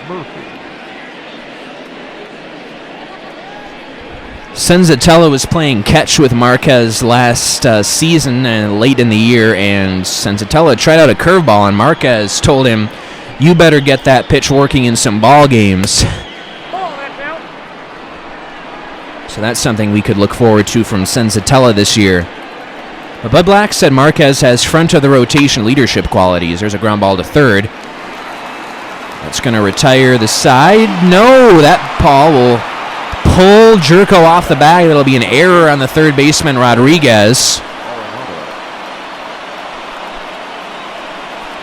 Murphy. Senzatella was playing catch with Marquez last season and late in the year, and Senzatella tried out a curveball, and Marquez told him, you better get that pitch working in some ball games. So that's something we could look forward to from Senzatella this year. But Bud Black said Marquez has front-of-the-rotation leadership qualities. There's a ground ball to third. That's going to retire the side. No, that ball will pull Jerko off the bag. That'll be an error on the third baseman, Rodriguez.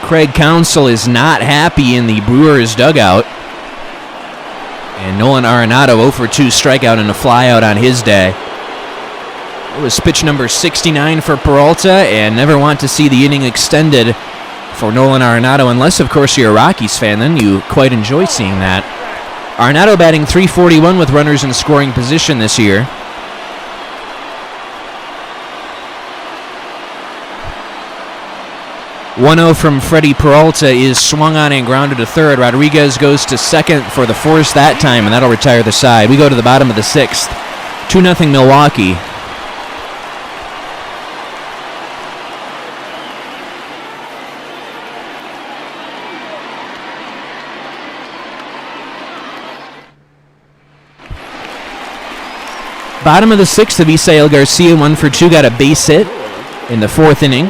Craig Counsell is not happy in the Brewers dugout. And Nolan Arenado 0 for 2 strikeout and a flyout on his day. It was pitch number 69 for Peralta, and never want to see the inning extended for Nolan Arenado, unless, of course, you're a Rockies fan. Then you quite enjoy seeing that. Arenado batting .341 with runners in scoring position this year. .1-0 from Freddie Peralta is swung on and grounded to third. Rodriguez goes to second for the force that time, and that'll retire the side. We go to the bottom of the 6th. 2-0 Milwaukee. Bottom of the 6th, Avisail Garcia 1 for 2, got a base hit in the 4th inning.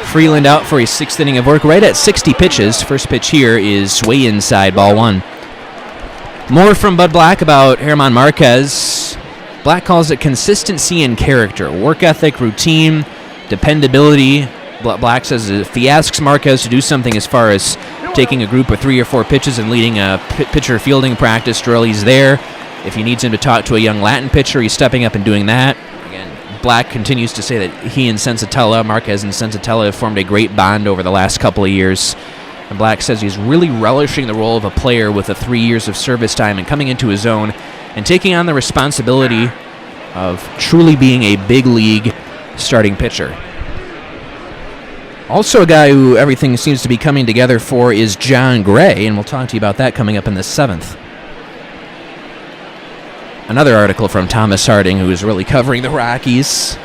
Freeland out for a 6th inning of work, right at 60 pitches. First pitch here is way inside, ball 1. More from Bud Black about German Marquez. Black calls it consistency and character, work ethic, routine, dependability. Black says if he asks Marquez to do something as far as taking a group of 3 or 4 pitches and leading a pitcher fielding practice drill, he's there. If he needs him to talk to a young Latin pitcher, he's stepping up and doing that. Again, Black continues to say that he and Sensatella, Marquez and Sensatella, have formed a great bond over the last couple of years. And Black says he's really relishing the role of a player with 3 years of service time and coming into his own and taking on the responsibility of truly being a big league starting pitcher. Also a guy who everything seems to be coming together for is John Gray, and we'll talk to you about that coming up in the 7th. Another article from Thomas Harding, who is really covering the Rockies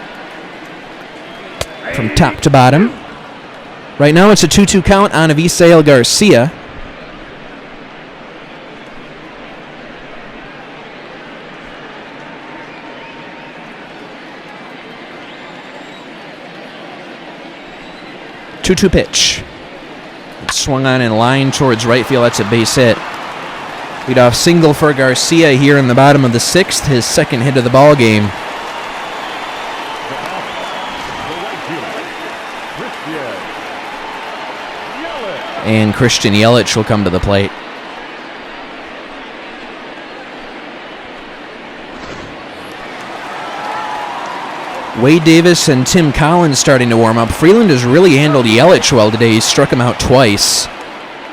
from top to bottom. Right now it's a 2-2 count on Avisail Garcia. Two-two pitch. It's swung on in line towards right field. That's a base hit. Leadoff single for Garcia here in the bottom of the 6th. His second hit of the ball game. And Christian Yelich will come to the plate. Wade Davis and Tim Collins starting to warm up. Freeland has really handled Yelich well today. He struck him out twice.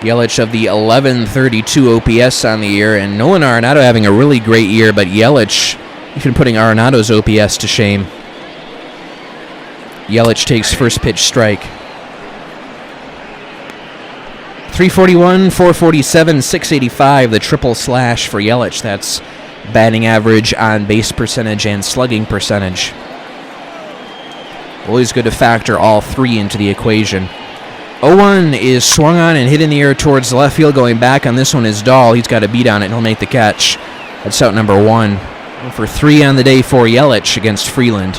Yelich of the 1132 OPS on the year, and Nolan Arenado having a really great year, but Yelich even putting Arenado's OPS to shame. Yelich takes first pitch strike. 341, 447, 685, the triple slash for Yelich. That's batting average, on base percentage, and slugging percentage. Always good to factor all three into the equation. 0-1 is swung on and hit in the air towards the left field. Going back on this one is Dahl. He's got a beat on it, and he'll make the catch. That's out number 1. For 3 on the day for Yelich against Freeland.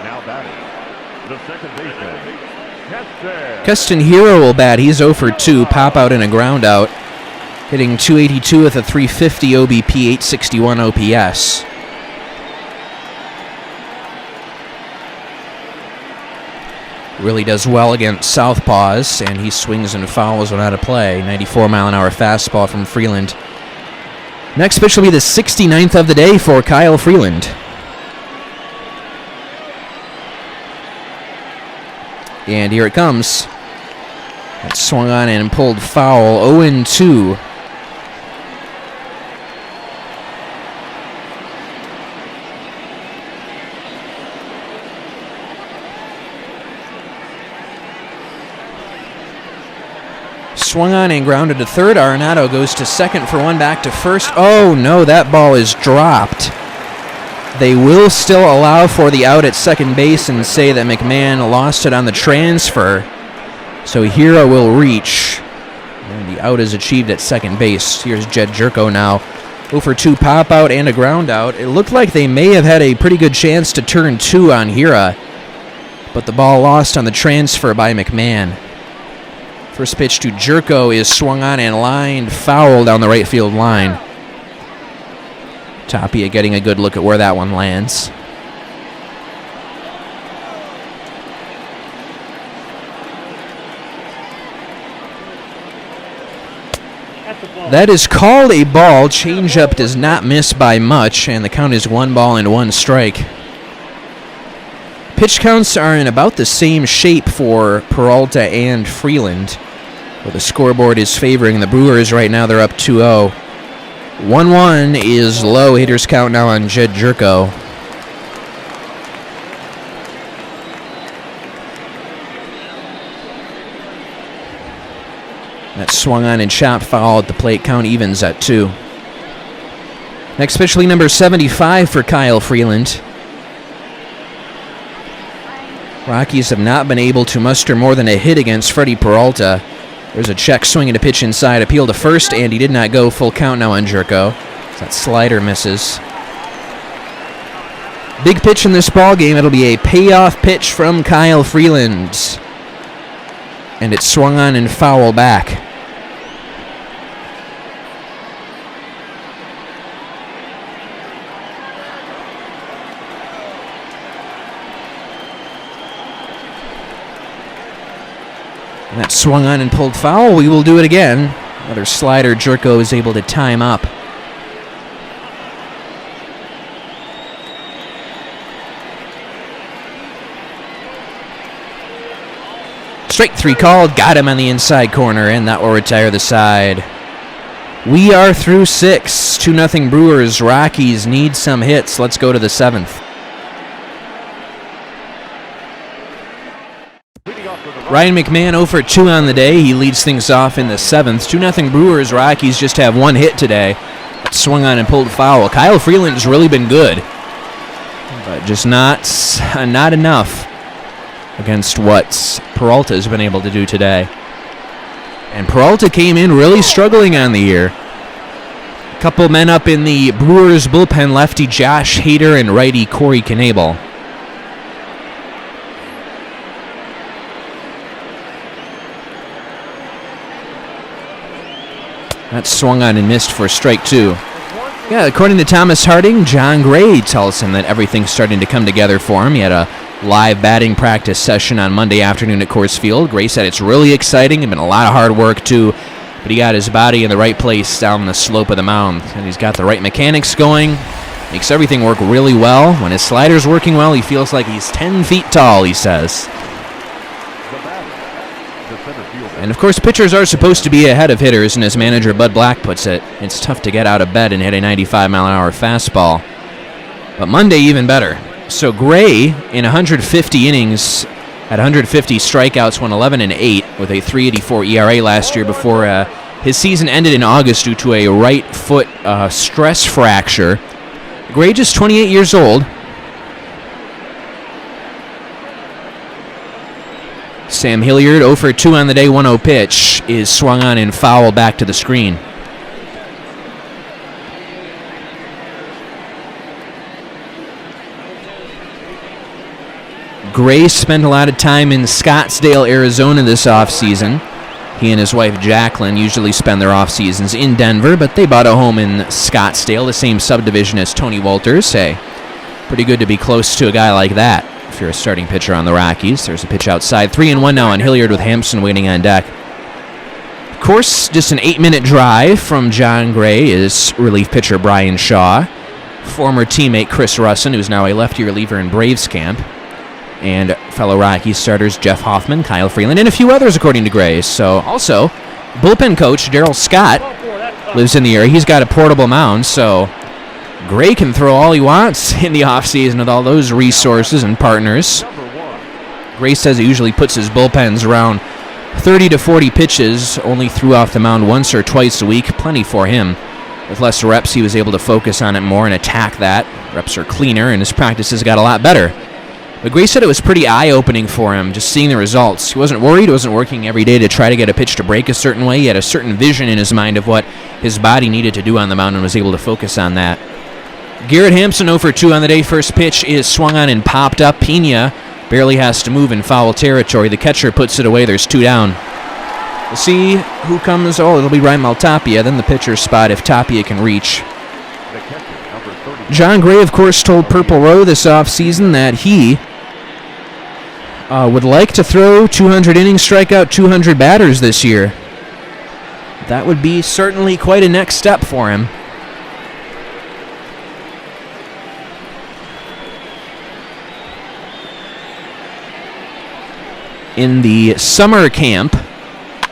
Now batting, the second baseman, Keston Hero will bat. He's 0 for 2. Pop out and a ground out. Hitting .282 with a .350 OBP, .861 OPS. Really does well against southpaws, and he swings and fouls when out of play. 94-mile-an-hour fastball from Freeland. Next pitch will be the 69th of the day for Kyle Freeland. And here it comes. It's swung on and pulled foul. 0-2. Swung on and grounded to third. Arenado goes to second for one, back to first. Oh no, that ball is dropped. They will still allow for the out at second base and say that McMahon lost it on the transfer. So Hero will reach. And the out is achieved at second base. Here's Jed Jerko now. 0 for 2 pop out and a ground out. It looked like they may have had a pretty good chance to turn 2 on Hira, but the ball lost on the transfer by McMahon. First pitch to Jerko is swung on and lined foul down the right field line. Tapia getting a good look at where that one lands. That is called a ball. Changeup does not miss by much, and the count is 1 ball and 1 strike. Pitch counts are in about the same shape for Peralta and Freeland. Well, the scoreboard is favoring the Brewers right now. They're up 2-0. 1-1 is low. Hitters count now on Jed Jerko. That swung on and chopped foul at the plate. Count evens at 2. Next pitch will be number 75 for Kyle Freeland. Rockies have not been able to muster more than a hit against Freddie Peralta. There's a check swinging a pitch inside. Appeal to first, and he did not go. Full count now on Jerko. That slider misses. Big pitch in this ball game. It'll be a payoff pitch from Kyle Freeland. And it's swung on and foul back. And that swung on and pulled foul. We will do it again. Another slider. Jerko is able to time up. Strike 3 called, got him on the inside corner, and that will retire the side. We are through 6. 2-0 Brewers. Rockies need some hits. Let's go to the 7th. Ryan McMahon 0 for 2 on the day. He leads things off in the 7th. 2-0 Brewers. Rockies just have 1 hit today. Swung on and pulled foul. Kyle Freeland's really been good, but just not enough against what Peralta's been able to do today. And Peralta came in really struggling on the year. A couple men up in the Brewers bullpen, lefty Josh Hader and righty Corey Knebel. That's swung on and missed for strike 2. Yeah, according to Thomas Harding, John Gray tells him that everything's starting to come together for him. He had a live batting practice session on Monday afternoon at Coors Field. Gray said it's really exciting and been a lot of hard work too, but he got his body in the right place down the slope of the mound, and he's got the right mechanics going. Makes everything work really well. When his slider's working well, he feels like he's 10 feet tall, he says. And of course, pitchers are supposed to be ahead of hitters, and as manager Bud Black puts it, it's tough to get out of bed and hit a 95-mile-an-hour fastball. But Monday, even better. So Gray, in 150 innings, had 150 strikeouts, won 11-8 with a 3.84 ERA last year before his season ended in August due to a right foot stress fracture. Gray, just 28 years old. Sam Hilliard, 0 for 2 on the day, 1-0 pitch, is swung on and foul back to the screen. Gray spent a lot of time in Scottsdale, Arizona this offseason. He and his wife Jacqueline usually spend their off seasons in Denver, but they bought a home in Scottsdale, the same subdivision as Tony Walters. Hey, pretty good to be close to a guy like that if you're a starting pitcher on the Rockies. There's a pitch outside. 3-1 now on Hilliard with Hampson waiting on deck. Of course, just an 8-minute drive from John Gray is relief pitcher Brian Shaw, former teammate Chris Russin, who's now a lefty reliever in Braves camp, and fellow Rockies starters Jeff Hoffman, Kyle Freeland, and a few others according to Gray. So also, bullpen coach Darryl Scott lives in the area. He's got a portable mound, so Gray can throw all he wants in the offseason with all those resources and partners. Gray says he usually puts his bullpens around 30 to 40 pitches, only threw off the mound once or twice a week, plenty for him. With less reps, he was able to focus on it more and attack that. Reps are cleaner, and his practices got a lot better. But Gray said it was pretty eye-opening for him, just seeing the results. He wasn't worried, he wasn't working every day to try to get a pitch to break a certain way. He had a certain vision in his mind of what his body needed to do on the mound and was able to focus on that. Garrett Hampson 0 for 2 on the day. First pitch is swung on and popped up. Pena barely has to move in foul territory. The catcher puts it away. There's 2 down. We'll see who comes. Oh, it'll be Raimel Tapia. Then the pitcher's spot if Tapia can reach. John Gray, of course, told Purple Row this offseason that he would like to throw 200 innings, strike out 200 batters this year. That would be certainly quite a next step for him. In the summer camp,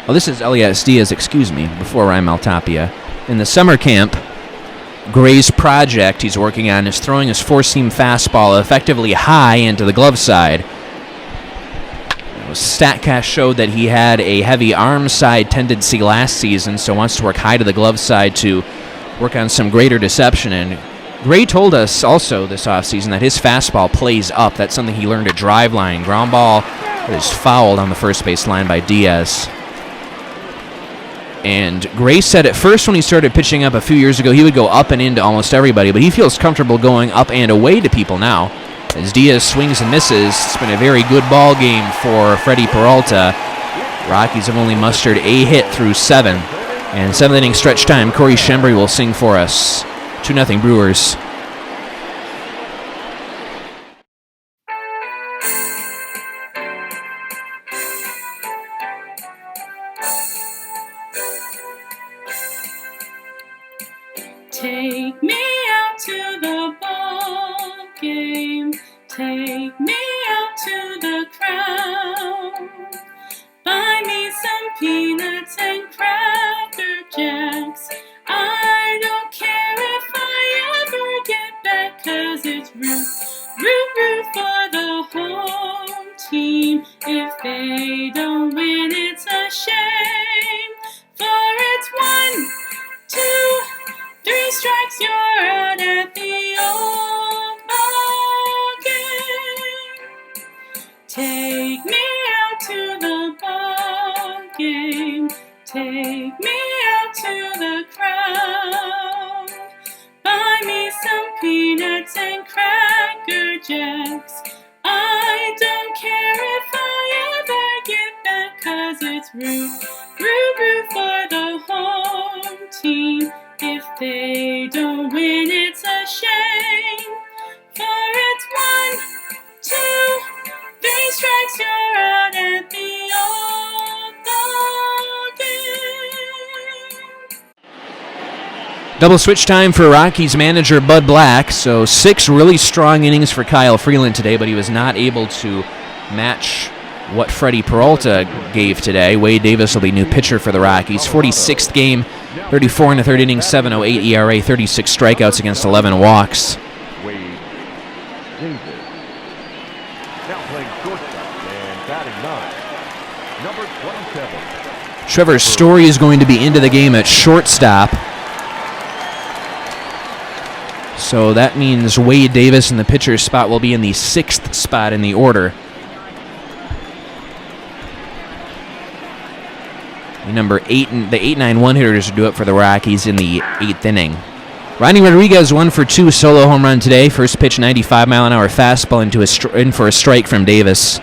this is Elias Diaz, excuse me, before Raimel Tapia. In the summer camp, Gray's project he's working on is throwing his four-seam fastball effectively high into the glove side. StatCast showed that he had a heavy arm side tendency last season, so wants to work high to the glove side to work on some greater deception. And Gray told us also this offseason that his fastball plays up. That's something he learned at drive line. Ground ball is fouled on the first base line by Diaz. And Gray said at first when he started pitching up a few years ago, he would go up and into almost everybody, but he feels comfortable going up and away to people now. As Diaz swings and misses, it's been a very good ball game for Freddie Peralta. Rockies have only mustered a hit through 7. And 7th inning stretch time, Corey Shembry will sing for us. 2-0 Brewers. Take me out to the ball game. Take me out to the crowd. team. If they don't win, it's a shame. For it's 1, 2, 3 strikes, you're out at the old ball game. Take me out to the ball game. Take me out to the crowd. Buy me some peanuts and Cracker Jacks. I don't care if I ever get back, 'cause it's root, root, root for the home team. If they don't win, it's a shame. For it's 1, 2, 3 strikes, you're out at the old ball game. Double switch time for Rockies manager Bud Black. So 6 really strong innings for Kyle Freeland today, but he was not able to match what Freddie Peralta gave today. Wade Davis will be new pitcher for the Rockies. 46th game, 34 in the third inning, 7.08 ERA, 36 strikeouts against 11 walks. Wade Davis. Now playing shortstop and batting 9. Number 27. Trevor Story is going to be into the game at shortstop. So that means Wade Davis in the pitcher's spot will be in the 6th spot in the order. Number 8, the 8-9 one-hitters do it for the Rockies in the 8th inning. Ronnie Rodriguez 1 for 2 solo home run today. First pitch 95-mile-an-hour fastball in for a strike from Davis.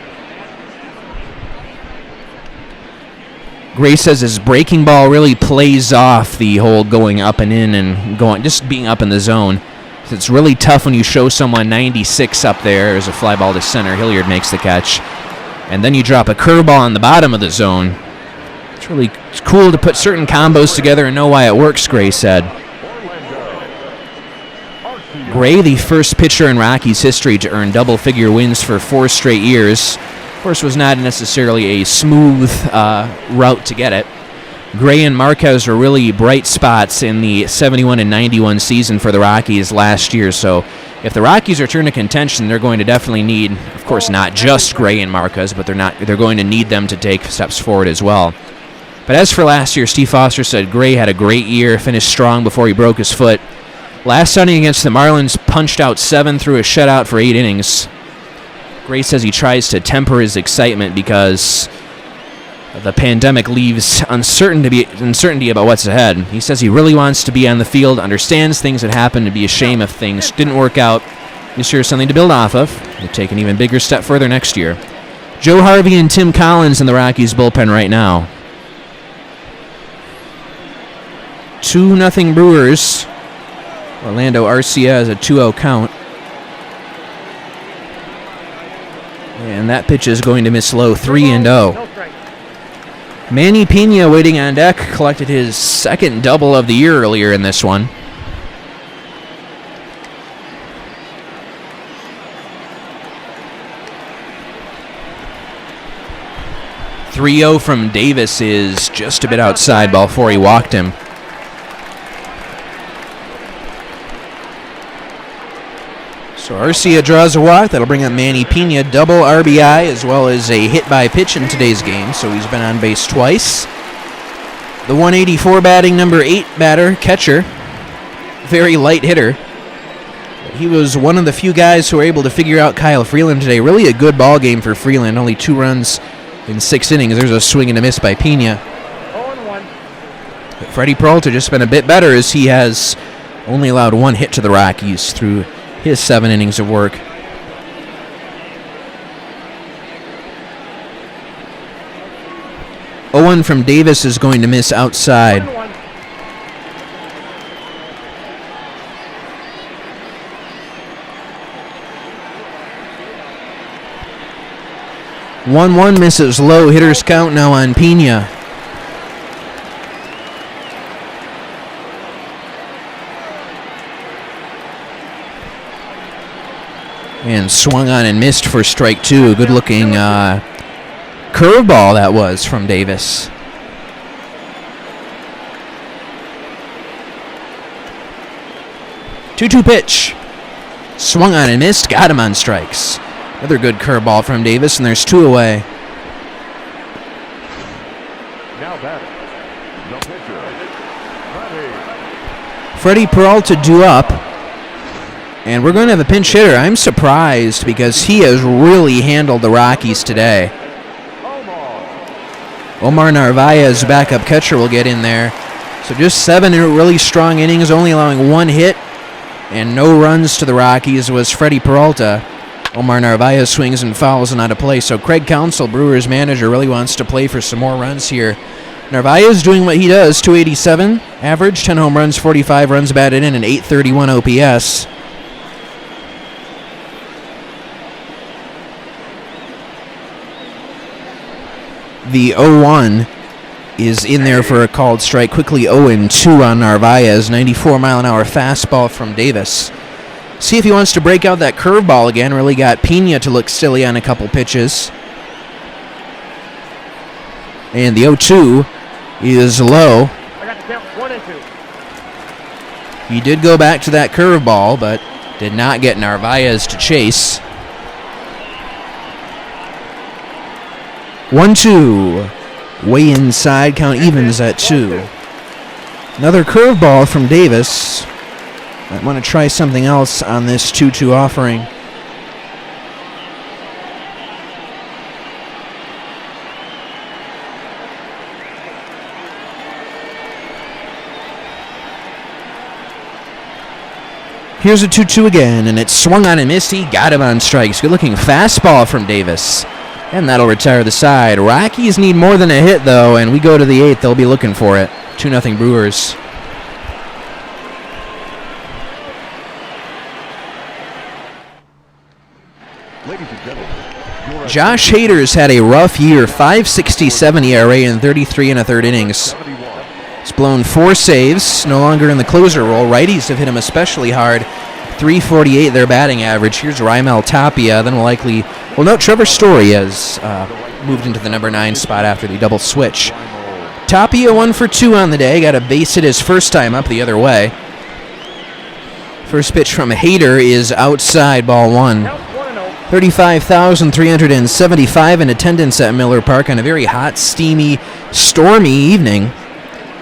Gray says his breaking ball really plays off the whole going up and in and just being up in the zone. So it's really tough when you show someone 96 up there. There's a fly ball to center. Hilliard makes the catch. And then you drop a curveball on the bottom of the zone. It's really cool to put certain combos together and know why it works, Gray said. Gray, the first pitcher in Rockies history to earn double-figure wins for 4 straight years. Of course, was not necessarily a smooth route to get it. Gray and Marquez were really bright spots in the 71 and 91 season for the Rockies last year. So if the Rockies return to contention, they're going to definitely need, of course, not just Gray and Marquez, but they're going to need them to take steps forward as well. But as for last year, Steve Foster said Gray had a great year, finished strong before he broke his foot. Last outing against the Marlins, punched out 7 through a shutout for 8 innings. Gray says he tries to temper his excitement because the pandemic leaves uncertainty about what's ahead. He says he really wants to be on the field, understands things that happen, to be a shame if things didn't work out. This year is something to build off of. We'll take an even bigger step further next year. Joe Harvey and Tim Collins in the Rockies bullpen right now. 2-0 Brewers. Orlando Arcia has a 2-0 count. And that pitch is going to miss low, 3-0. Manny Pena waiting on deck, collected his 2nd double of the year earlier in this one. .3-0 from Davis is just a bit outside, ball 4, he walked him. So Arcia draws a walk. That'll bring up Manny Pena, double RBI, as well as a hit by pitch in today's game. So he's been on base twice. The 184 batting number 8 batter, catcher. Very light hitter. He was one of the few guys who were able to figure out Kyle Freeland today. Really a good ball game for Freeland. Only 2 runs in 6 innings. There's a swing and a miss by Pena. 0-1. But Freddie Peralta just been a bit better as he has only allowed 1 hit to the Rockies through his 7 innings of work. Owen from Davis is going to miss outside. 1-1 misses low. Hitters count now on Pena. And swung on and missed for strike 2. Good looking curveball that was from Davis. Two-two pitch. Swung on and missed. Got him on strikes. Another good curveball from Davis, and there's 2 away. Now batting, the pitcher, Freddie Peralta due up. And we're going to have a pinch hitter. I'm surprised because he has really handled the Rockies today. Omar Narvaez, backup catcher, will get in there. So just 7 really strong innings, only allowing 1 hit and no runs to the Rockies was Freddie Peralta. Omar Narvaez swings and fouls and out of play. So Craig Counsell, Brewers manager, really wants to play for some more runs here. Narvaez doing what he does, 287 average, 10 home runs, 45 runs batted in, and 831 OPS. The 0-1 is in there for a called strike. Quickly 0-2 on Narvaez. 94-mile-an-hour fastball from Davis. See if he wants to break out that curveball again. Really got Pena to look silly on a couple pitches. And the 0-2 is low. I got the count 1-2. He did go back to that curveball, but did not get Narvaez to chase. 1-2. Way inside, count evens at 2. Another curveball from Davis. I want to try something else on this 2-2 offering. Here's a 2-2 again, and it's swung on and missed. He got him on strikes. Good-looking fastball from Davis. And that'll retire the side. Rockies need more than a hit, though, and we go to the 8th. They'll be looking for it. 2-0 Brewers. Ladies and gentlemen, Josh Hader's had a rough year. 5.67 ERA in 33 1/3 innings. He's blown 4 saves. No longer in the closer role. Righties have hit him especially hard. 348 their batting average. Here's Raimel Tapia. Then we'll likely... Well, no, Trevor Story has moved into the number 9 spot after the double switch. Tapia 1 for 2 on the day. Got a base hit his first time up the other way. First pitch from Hader is outside, ball 1. 35,375 in attendance at Miller Park on a very hot, steamy, stormy evening.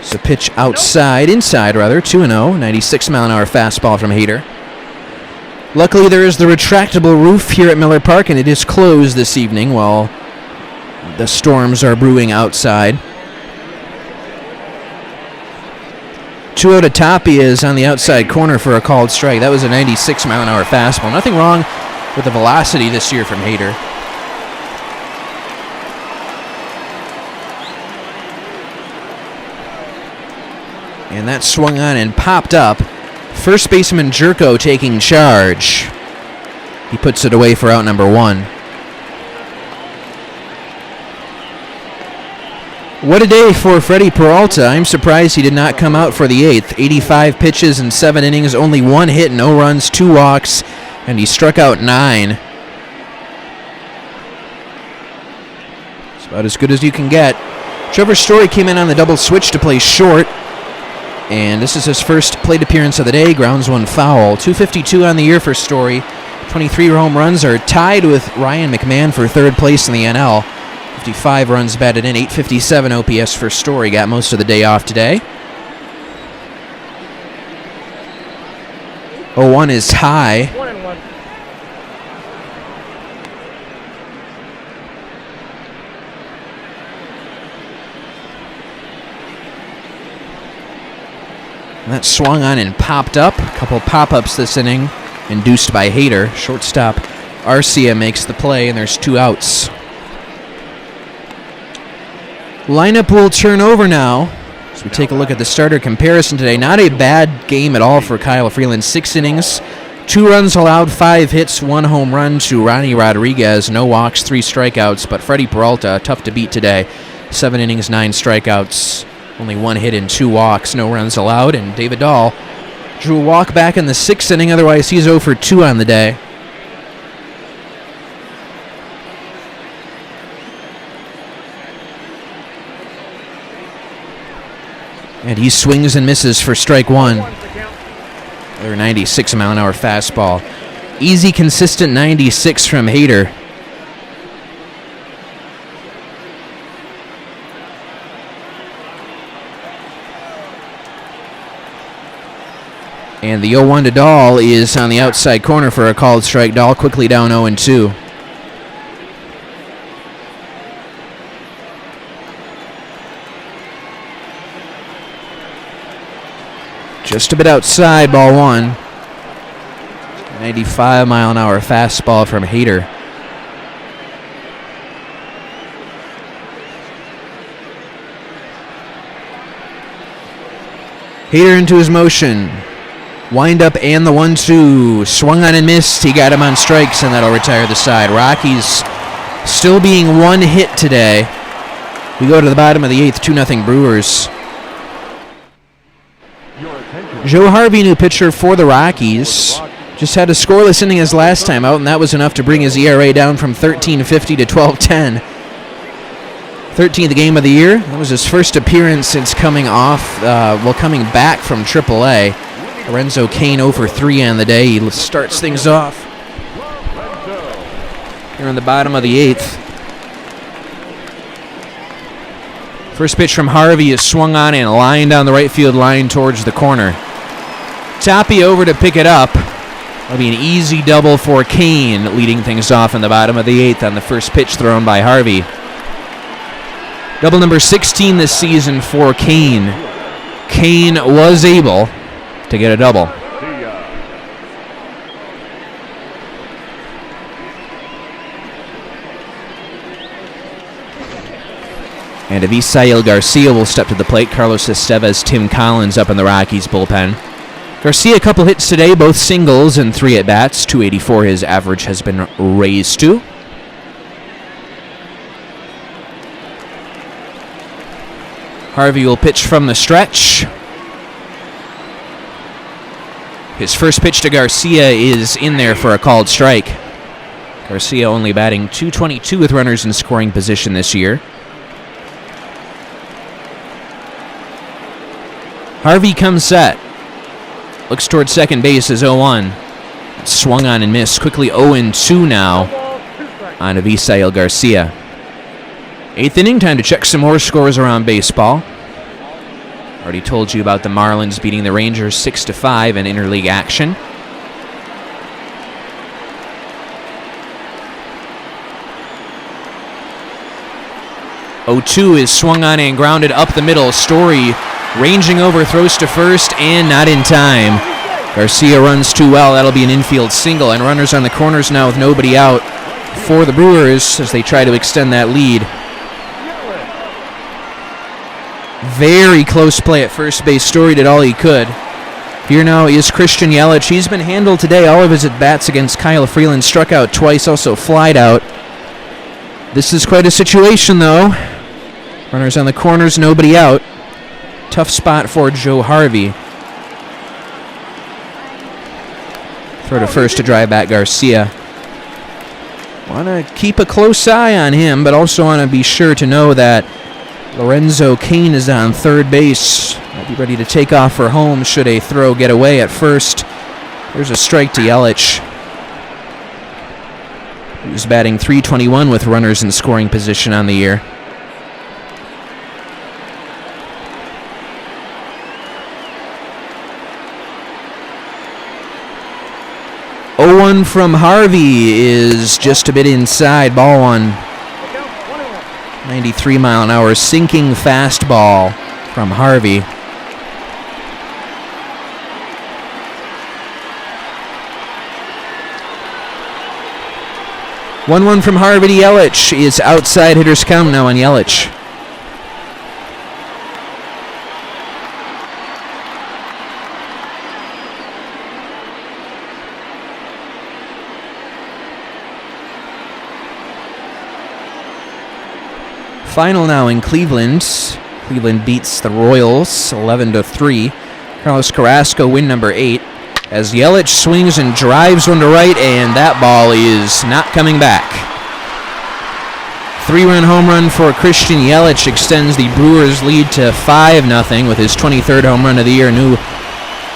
So pitch outside, inside rather, 2-0, 96-mile-an-hour fastball from Hader. Luckily, there is the retractable roof here at Miller Park, and it is closed this evening while the storms are brewing outside. 2-0 to Tapia is on the outside corner for a called strike. That was a 96-mile-an-hour fastball. Nothing wrong with the velocity this year from Hader. And that swung on and popped up. First baseman Jerko taking charge. He puts it away for out number 1. What a day for Freddie Peralta. I'm surprised he did not come out for the 8th. 85 pitches in 7 innings, only 1 hit, no runs, 2 walks, and he struck out 9. It's about as good as you can get. Trevor Story came in on the double switch to play short. And this is his first plate appearance of the day. Grounds 1 foul. 252 on the year for Story. 23 home runs are tied with Ryan McMahon for 3rd place in the NL. 55 runs batted in. 857 OPS for Story. Got most of the day off today. 0-1 is high. 1-1. That swung on and popped up. A couple pop-ups this inning, induced by Hader. Shortstop Arcia makes the play, and there's 2 outs. Lineup will turn over now. As we take a look at the starter comparison today, not a bad game at all for Kyle Freeland. 6 innings, 2 runs allowed, 5 hits, 1 home run to Ronnie Rodriguez. No walks, 3 strikeouts, but Freddie Peralta, tough to beat today. 7 innings, 9 strikeouts. Only 1 hit and 2 walks, no runs allowed, and David Dahl drew a walk back in the 6th inning. Otherwise, he's 0 for 2 on the day. And he swings and misses for strike 1. Another 96-mile-an-hour fastball. Easy, consistent 96 from Hader. And the 0-1 to Dahl is on the outside corner for a called strike. Dahl quickly down 0-2. Just a bit outside, ball one. 95-mile-an-hour fastball from Hader. Hader into his motion. Wind up and the 1-2. Swung on and missed. He got him on strikes, and that'll retire the side. Rockies still being one hit today. We go to the bottom of the 8th, 2-0 Brewers. Joe Harvey, new pitcher for the Rockies. Just had a scoreless inning his last time out, and that was enough to bring his ERA down from 13.50 to 12.10. 13th game of the year. That was his first appearance since coming back from AAA. Lorenzo Cain 0 for 3 on the day. He starts things off here on the bottom of the 8th. First pitch from Harvey is swung on and lined down the right field line towards the corner. Tapia over to pick it up. That'll be an easy double for Cain, leading things off in the bottom of the 8th on the first pitch thrown by Harvey. Double number 16 this season for Cain. Cain was able to get a double. And Avisail Garcia will step to the plate. Carlos Estevez, Tim Collins up in the Rockies bullpen. Garcia, a couple hits today, both singles and 3 at-bats. .284 his average has been raised to. Harvey will pitch from the stretch. His first pitch to Garcia is in there for a called strike. Garcia only batting .222 with runners in scoring position this year. Harvey comes set. Looks towards second base as 0-1. Swung on and missed. Quickly 0-2 now on Avisail Garcia. 8th inning, time to check some more scores around baseball. Already told you about the Marlins beating the Rangers 6-5 in interleague action. .02 is swung on and grounded up the middle. Story ranging over, throws to first, and not in time. Garcia runs too well. That'll be an infield single, and runners on the corners now with nobody out for the Brewers as they try to extend that lead. Very close play at first base. Story did all he could. Here now is Christian Yelich. He's been handled today. All of his at-bats against Kyle Freeland. Struck out twice, also flied out. This is quite a situation, though. Runners on the corners, nobody out. Tough spot for Joe Harvey. Throw to first to drive back Garcia. Want to keep a close eye on him, but also want to be sure to know that Lorenzo Cain is on third base. Might be ready to take off for home should a throw get away at first. There's a strike to Yelich, who's batting .321 with runners in scoring position on the year. .01 from Harvey is just a bit inside. Ball one. 93-mile-an-hour sinking fastball from Harvey. .1 from Harvey to Yelich is outside. Hitters count now on Yelich. Final now in Cleveland. Cleveland beats the Royals 11-3. Carlos Carrasco win number 8 as Yelich swings and drives one to right, and that ball is not coming back. 3-run home run for Christian Yelich extends the Brewers' lead to 5-0 with his 23rd home run of the year.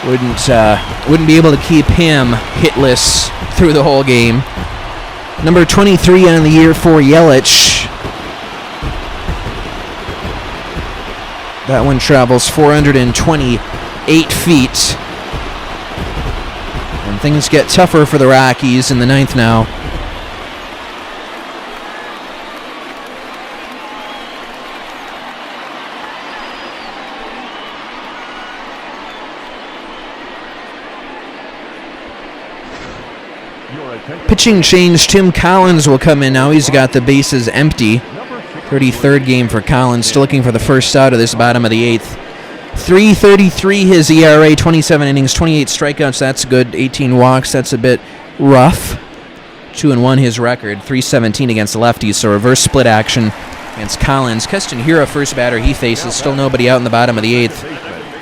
Wouldn't be able to keep him hitless through the whole game. Number 23 on the year for Yelich. That one travels 428 feet. And things get tougher for the Rockies in the 9th now. Pitching change, Tim Collins will come in now. He's got the bases empty. 33rd game for Collins, still looking for the first out of this bottom of the 8th. 3.33 his ERA, 27 innings, 28 strikeouts, that's good. 18 walks, that's a bit rough. 2-1 his record, 3.17 against the lefties, so reverse split action against Collins. Keston Hiura, first batter he faces, still nobody out in the bottom of the 8th.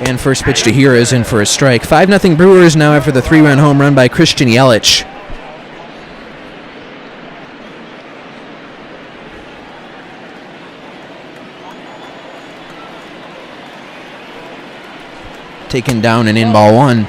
And first pitch to Hiura is in for a strike. 5-0 Brewers now after the 3-run home run by Christian Yelich. Taken down and in ball 1.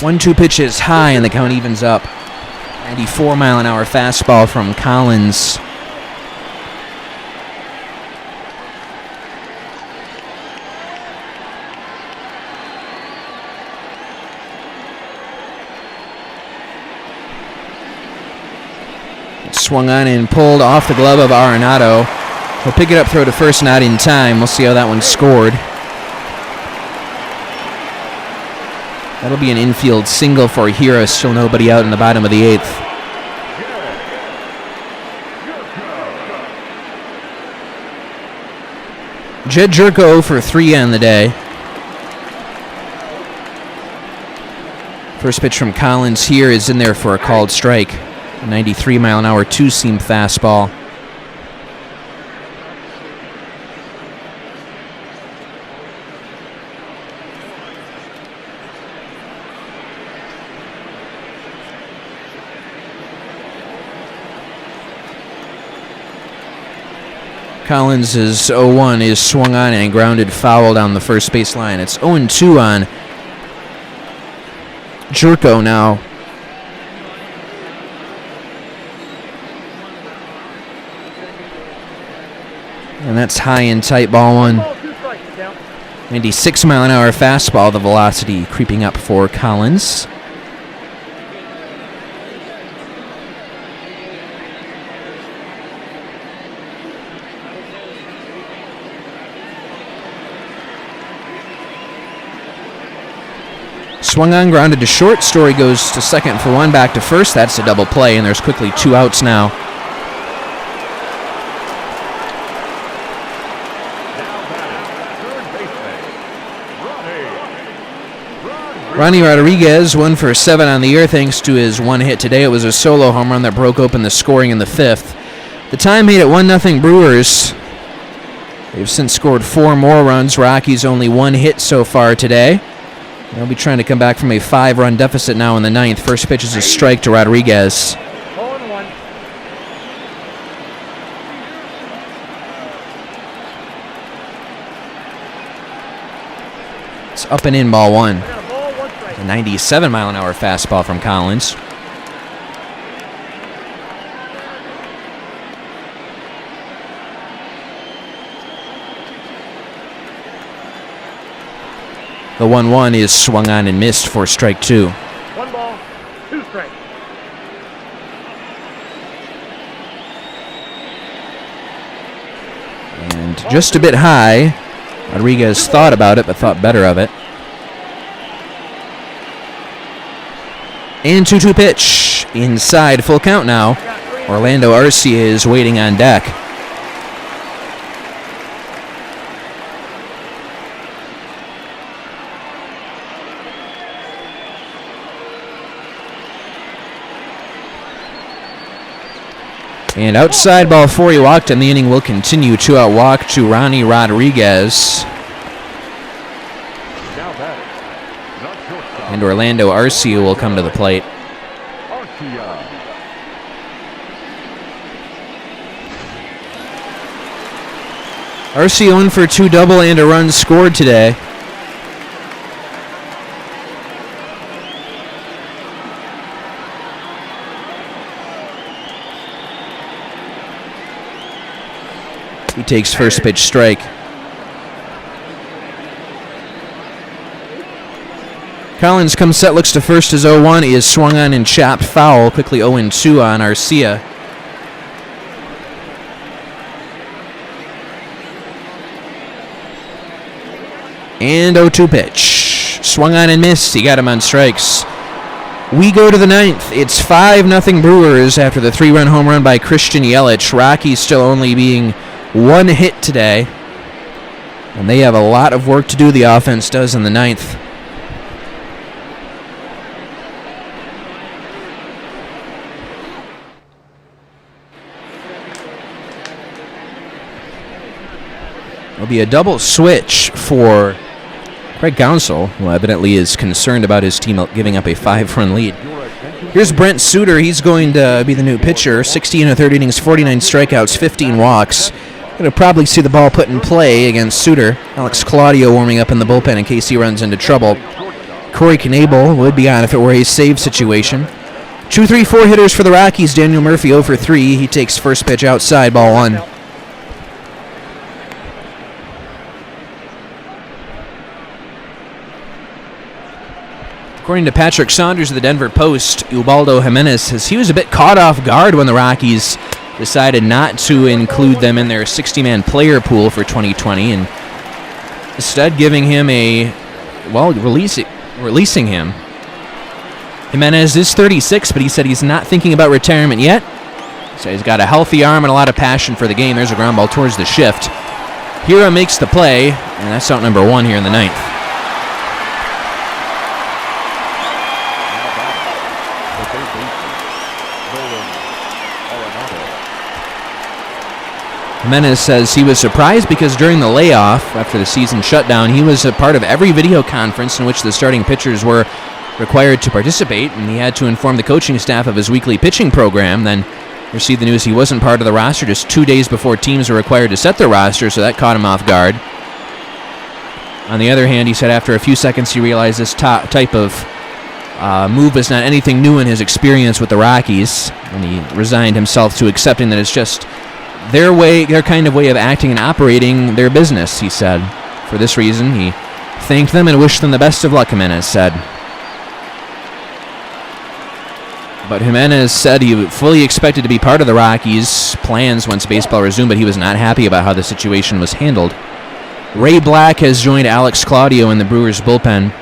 One-two pitches high and the count evens up. 94-mile-an-hour fastball from Collins. Swung on and pulled off the glove of Arenado. He'll pick it up, throw to first, not in time. We'll see how that one scored. That'll be an infield single for Hiura. Still nobody out in the bottom of the 8th. Jed Jerko for 3 on the day. First pitch from Collins here is in there for a called strike. 93-mile-an-hour two-seam fastball. Collins' 0-1 is swung on and grounded foul down the first base line. It's 0-2 on Jerko now. And that's high and tight, ball 1. 96-mile-an-hour fastball, the velocity creeping up for Collins. Swung on, grounded to short. Story goes to second for 1, back to first. That's a double play, and there's quickly 2 outs now. Ronnie Rodriguez, 1 for 7 on the year thanks to his 1 hit today. It was a solo home run that broke open the scoring in the 5th. The time made it 1-0 Brewers. They've since scored 4 more runs. Rockies only 1 hit so far today. They'll be trying to come back from a 5-run deficit now in the 9th. First pitch is a strike to Rodriguez. 0-1. It's up and in, ball 1. A 97-mile-an-hour fastball from Collins. The 1-1 is swung on and missed for strike 2. 1 ball, 2 strikes. And just a bit high. Rodriguez thought about it, but thought better of it. And 2-2 pitch. Inside, full count now. Orlando Arcia is waiting on deck. And outside, ball 4, he walked, and the inning will continue. 2-out walk to Ronnie Rodriguez. Now batting, the shortstop, And Orlando Arcia will come to the plate. Arcia. Arcia 1 for 2 double and a run scored today. He takes first pitch strike. Collins comes set, looks to first as 0-1, is swung on and chopped foul. Quickly 0-2 on Arcia. And 0-2 pitch. Swung on and missed. He got him on strikes. We go to the 9th. It's 5-0 Brewers after the 3-run home run by Christian Yelich. Rockies still only being 1 hit today. And they have a lot of work to do, the offense does, in the 9th. It'll be a double switch for Craig Counsell, who evidently is concerned about his team giving up a 5-run lead. Here's Brent Suter. He's going to be the new pitcher. 60 in 30 innings, 49 strikeouts, 15 walks. Going to probably see the ball put in play against Suter. Alex Claudio warming up in the bullpen in case he runs into trouble. Corey Knebel would be on if it were a save situation. 2-3-4 hitters for the Rockies. Daniel Murphy 0 for 3. He takes first pitch outside, ball 1. According to Patrick Saunders of the Denver Post, Ubaldo Jimenez says he was a bit caught off guard when the Rockies decided not to include them in their 60-man player pool for 2020, and instead giving him releasing him. Jimenez is 36, but he said he's not thinking about retirement yet. So he's got a healthy arm and a lot of passion for the game. There's a ground ball towards the shift. Hira makes the play, and that's out number 1 here in the 9th. Jimenez says he was surprised because during the layoff after the season shutdown, he was a part of every video conference in which the starting pitchers were required to participate, and he had to inform the coaching staff of his weekly pitching program. Then received the news he wasn't part of the roster just 2 days before teams were required to set their roster, so that caught him off guard. On the other hand, he said after a few seconds he realized this type of move was not anything new in his experience with the Rockies, and he resigned himself to accepting that it's just their kind of way of acting and operating their business, he said. For this reason, he thanked them and wished them the best of luck, Jimenez said. But Jimenez said he fully expected to be part of the Rockies' plans once baseball resumed, but he was not happy about how the situation was handled. Ray Black has joined Alex Claudio in the Brewers' bullpen.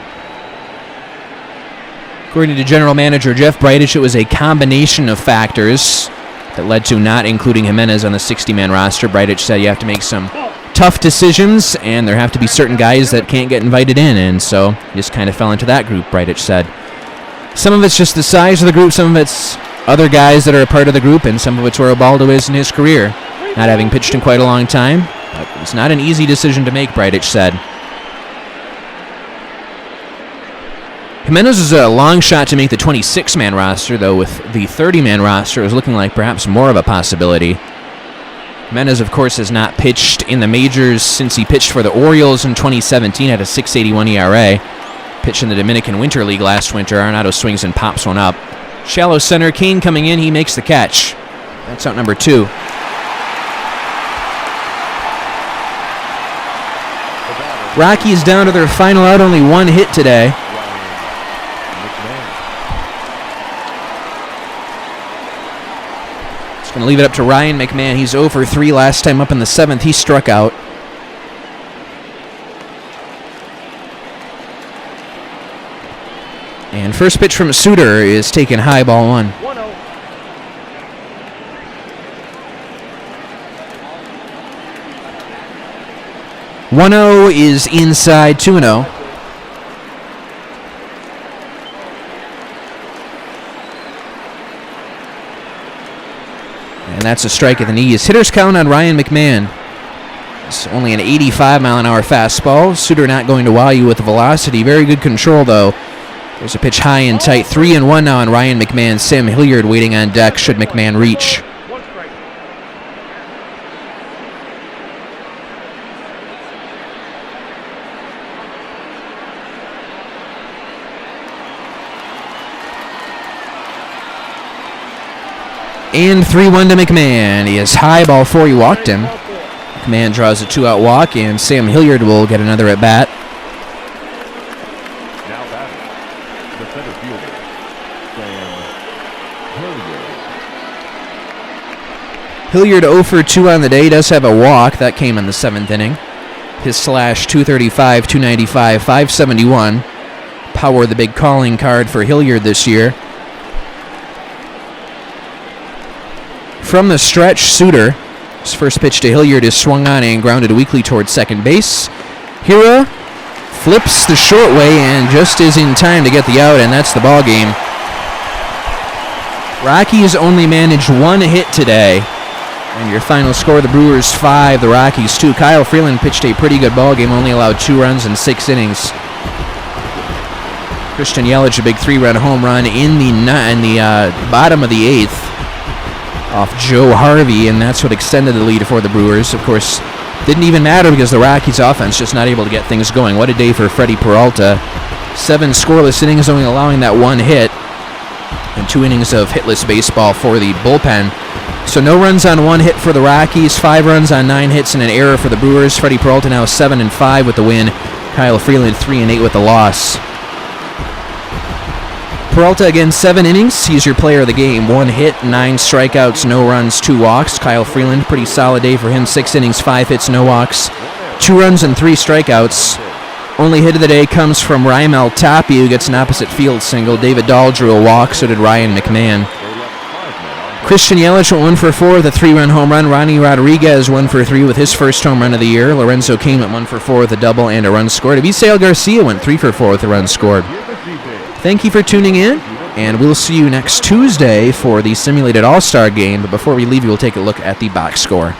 According to general manager Jeff Bridich, it was a combination of factors that led to not including Jimenez on the 60-man roster. Bridich said you have to make some tough decisions, and there have to be certain guys that can't get invited in, and so he just kind of fell into that group, Bridich said. Some of it's just the size of the group, some of it's other guys that are a part of the group, and some of it's where Ubaldo is in his career, not having pitched in quite a long time. But it's not an easy decision to make, Bridich said. Jimenez is a long shot to make the 26-man roster, though with the 30-man roster is looking like perhaps more of a possibility. Jimenez, of course, has not pitched in the majors since he pitched for the Orioles in 2017 at a 6.81 ERA. Pitched in the Dominican Winter League last winter. Arenado swings and pops one up. Shallow center, Kane coming in, he makes the catch. That's out number 2. Rockies down to their final out, only 1 hit today. Going to leave it up to Ryan McMahon. He's 0 for 3 last time up in the 7th. He struck out. And first pitch from Suter is taken high, ball 1. 1-0 is inside, 2-0. And that's a strike at the knees. Hitters count on Ryan McMahon. It's only an 85-mile-an-hour fastball. Suter not going to wow you with the velocity. Very good control, though. There's a pitch high and tight. 3-1 now on Ryan McMahon. Sam Hilliard waiting on deck should McMahon reach. 1 strike. And 3-1 to McMahon. He is high, ball 4. He walked him. McMahon draws a 2-out walk, and Sam Hilliard will get another at bat. Now batting, the center fielder, Sam Hilliard. Hilliard 0 for 2 on the day. He does have a walk. That came in the 7th inning. His slash 235, 295, 571. Power the big calling card for Hilliard this year. From the stretch, Suter. His first pitch to Hilliard is swung on and grounded weakly towards second base. Hira flips the short way and just is in time to get the out, and that's the ball game. Rockies only managed 1 hit today. And your final score, the Brewers 5, the Rockies 2. Kyle Freeland pitched a pretty good ball game, only allowed 2 runs in 6 innings. Christian Yelich, a big 3-run home run in the bottom of the 8th. Off Joe Harvey, and that's what extended the lead for the Brewers. Of course, didn't even matter because the Rockies offense just not able to get things going. What a day for Freddie Peralta. 7 scoreless innings, only allowing that 1 hit, and 2 innings of hitless baseball for the bullpen. So no runs on 1 hit for the Rockies, 5 runs on 9 hits and an error for the Brewers. Freddie Peralta now 7-5 with the win. Kyle Freeland 3-8 with the loss. Peralta again 7 innings. He's your player of the game. 1 hit, 9 strikeouts, no runs, 2 walks. Kyle Freeland, pretty solid day for him. 6 innings, 5 hits, no walks, 2 runs and 3 strikeouts. Only hit of the day comes from Raimel Tapia, who gets an opposite field single. David Dahl drew a walk, so did Ryan McMahon. Christian Yelich went 1 for 4 with a 3-run home run. Ronnie Rodriguez 1 for 3 with his first home run of the year. Lorenzo Cain went 1 for 4 with a double and a run scored. Abisail Garcia went 3 for 4 with a run scored. Thank you for tuning in, and we'll see you next Tuesday for the simulated All-Star game. But before we leave you, we'll take a look at the box score.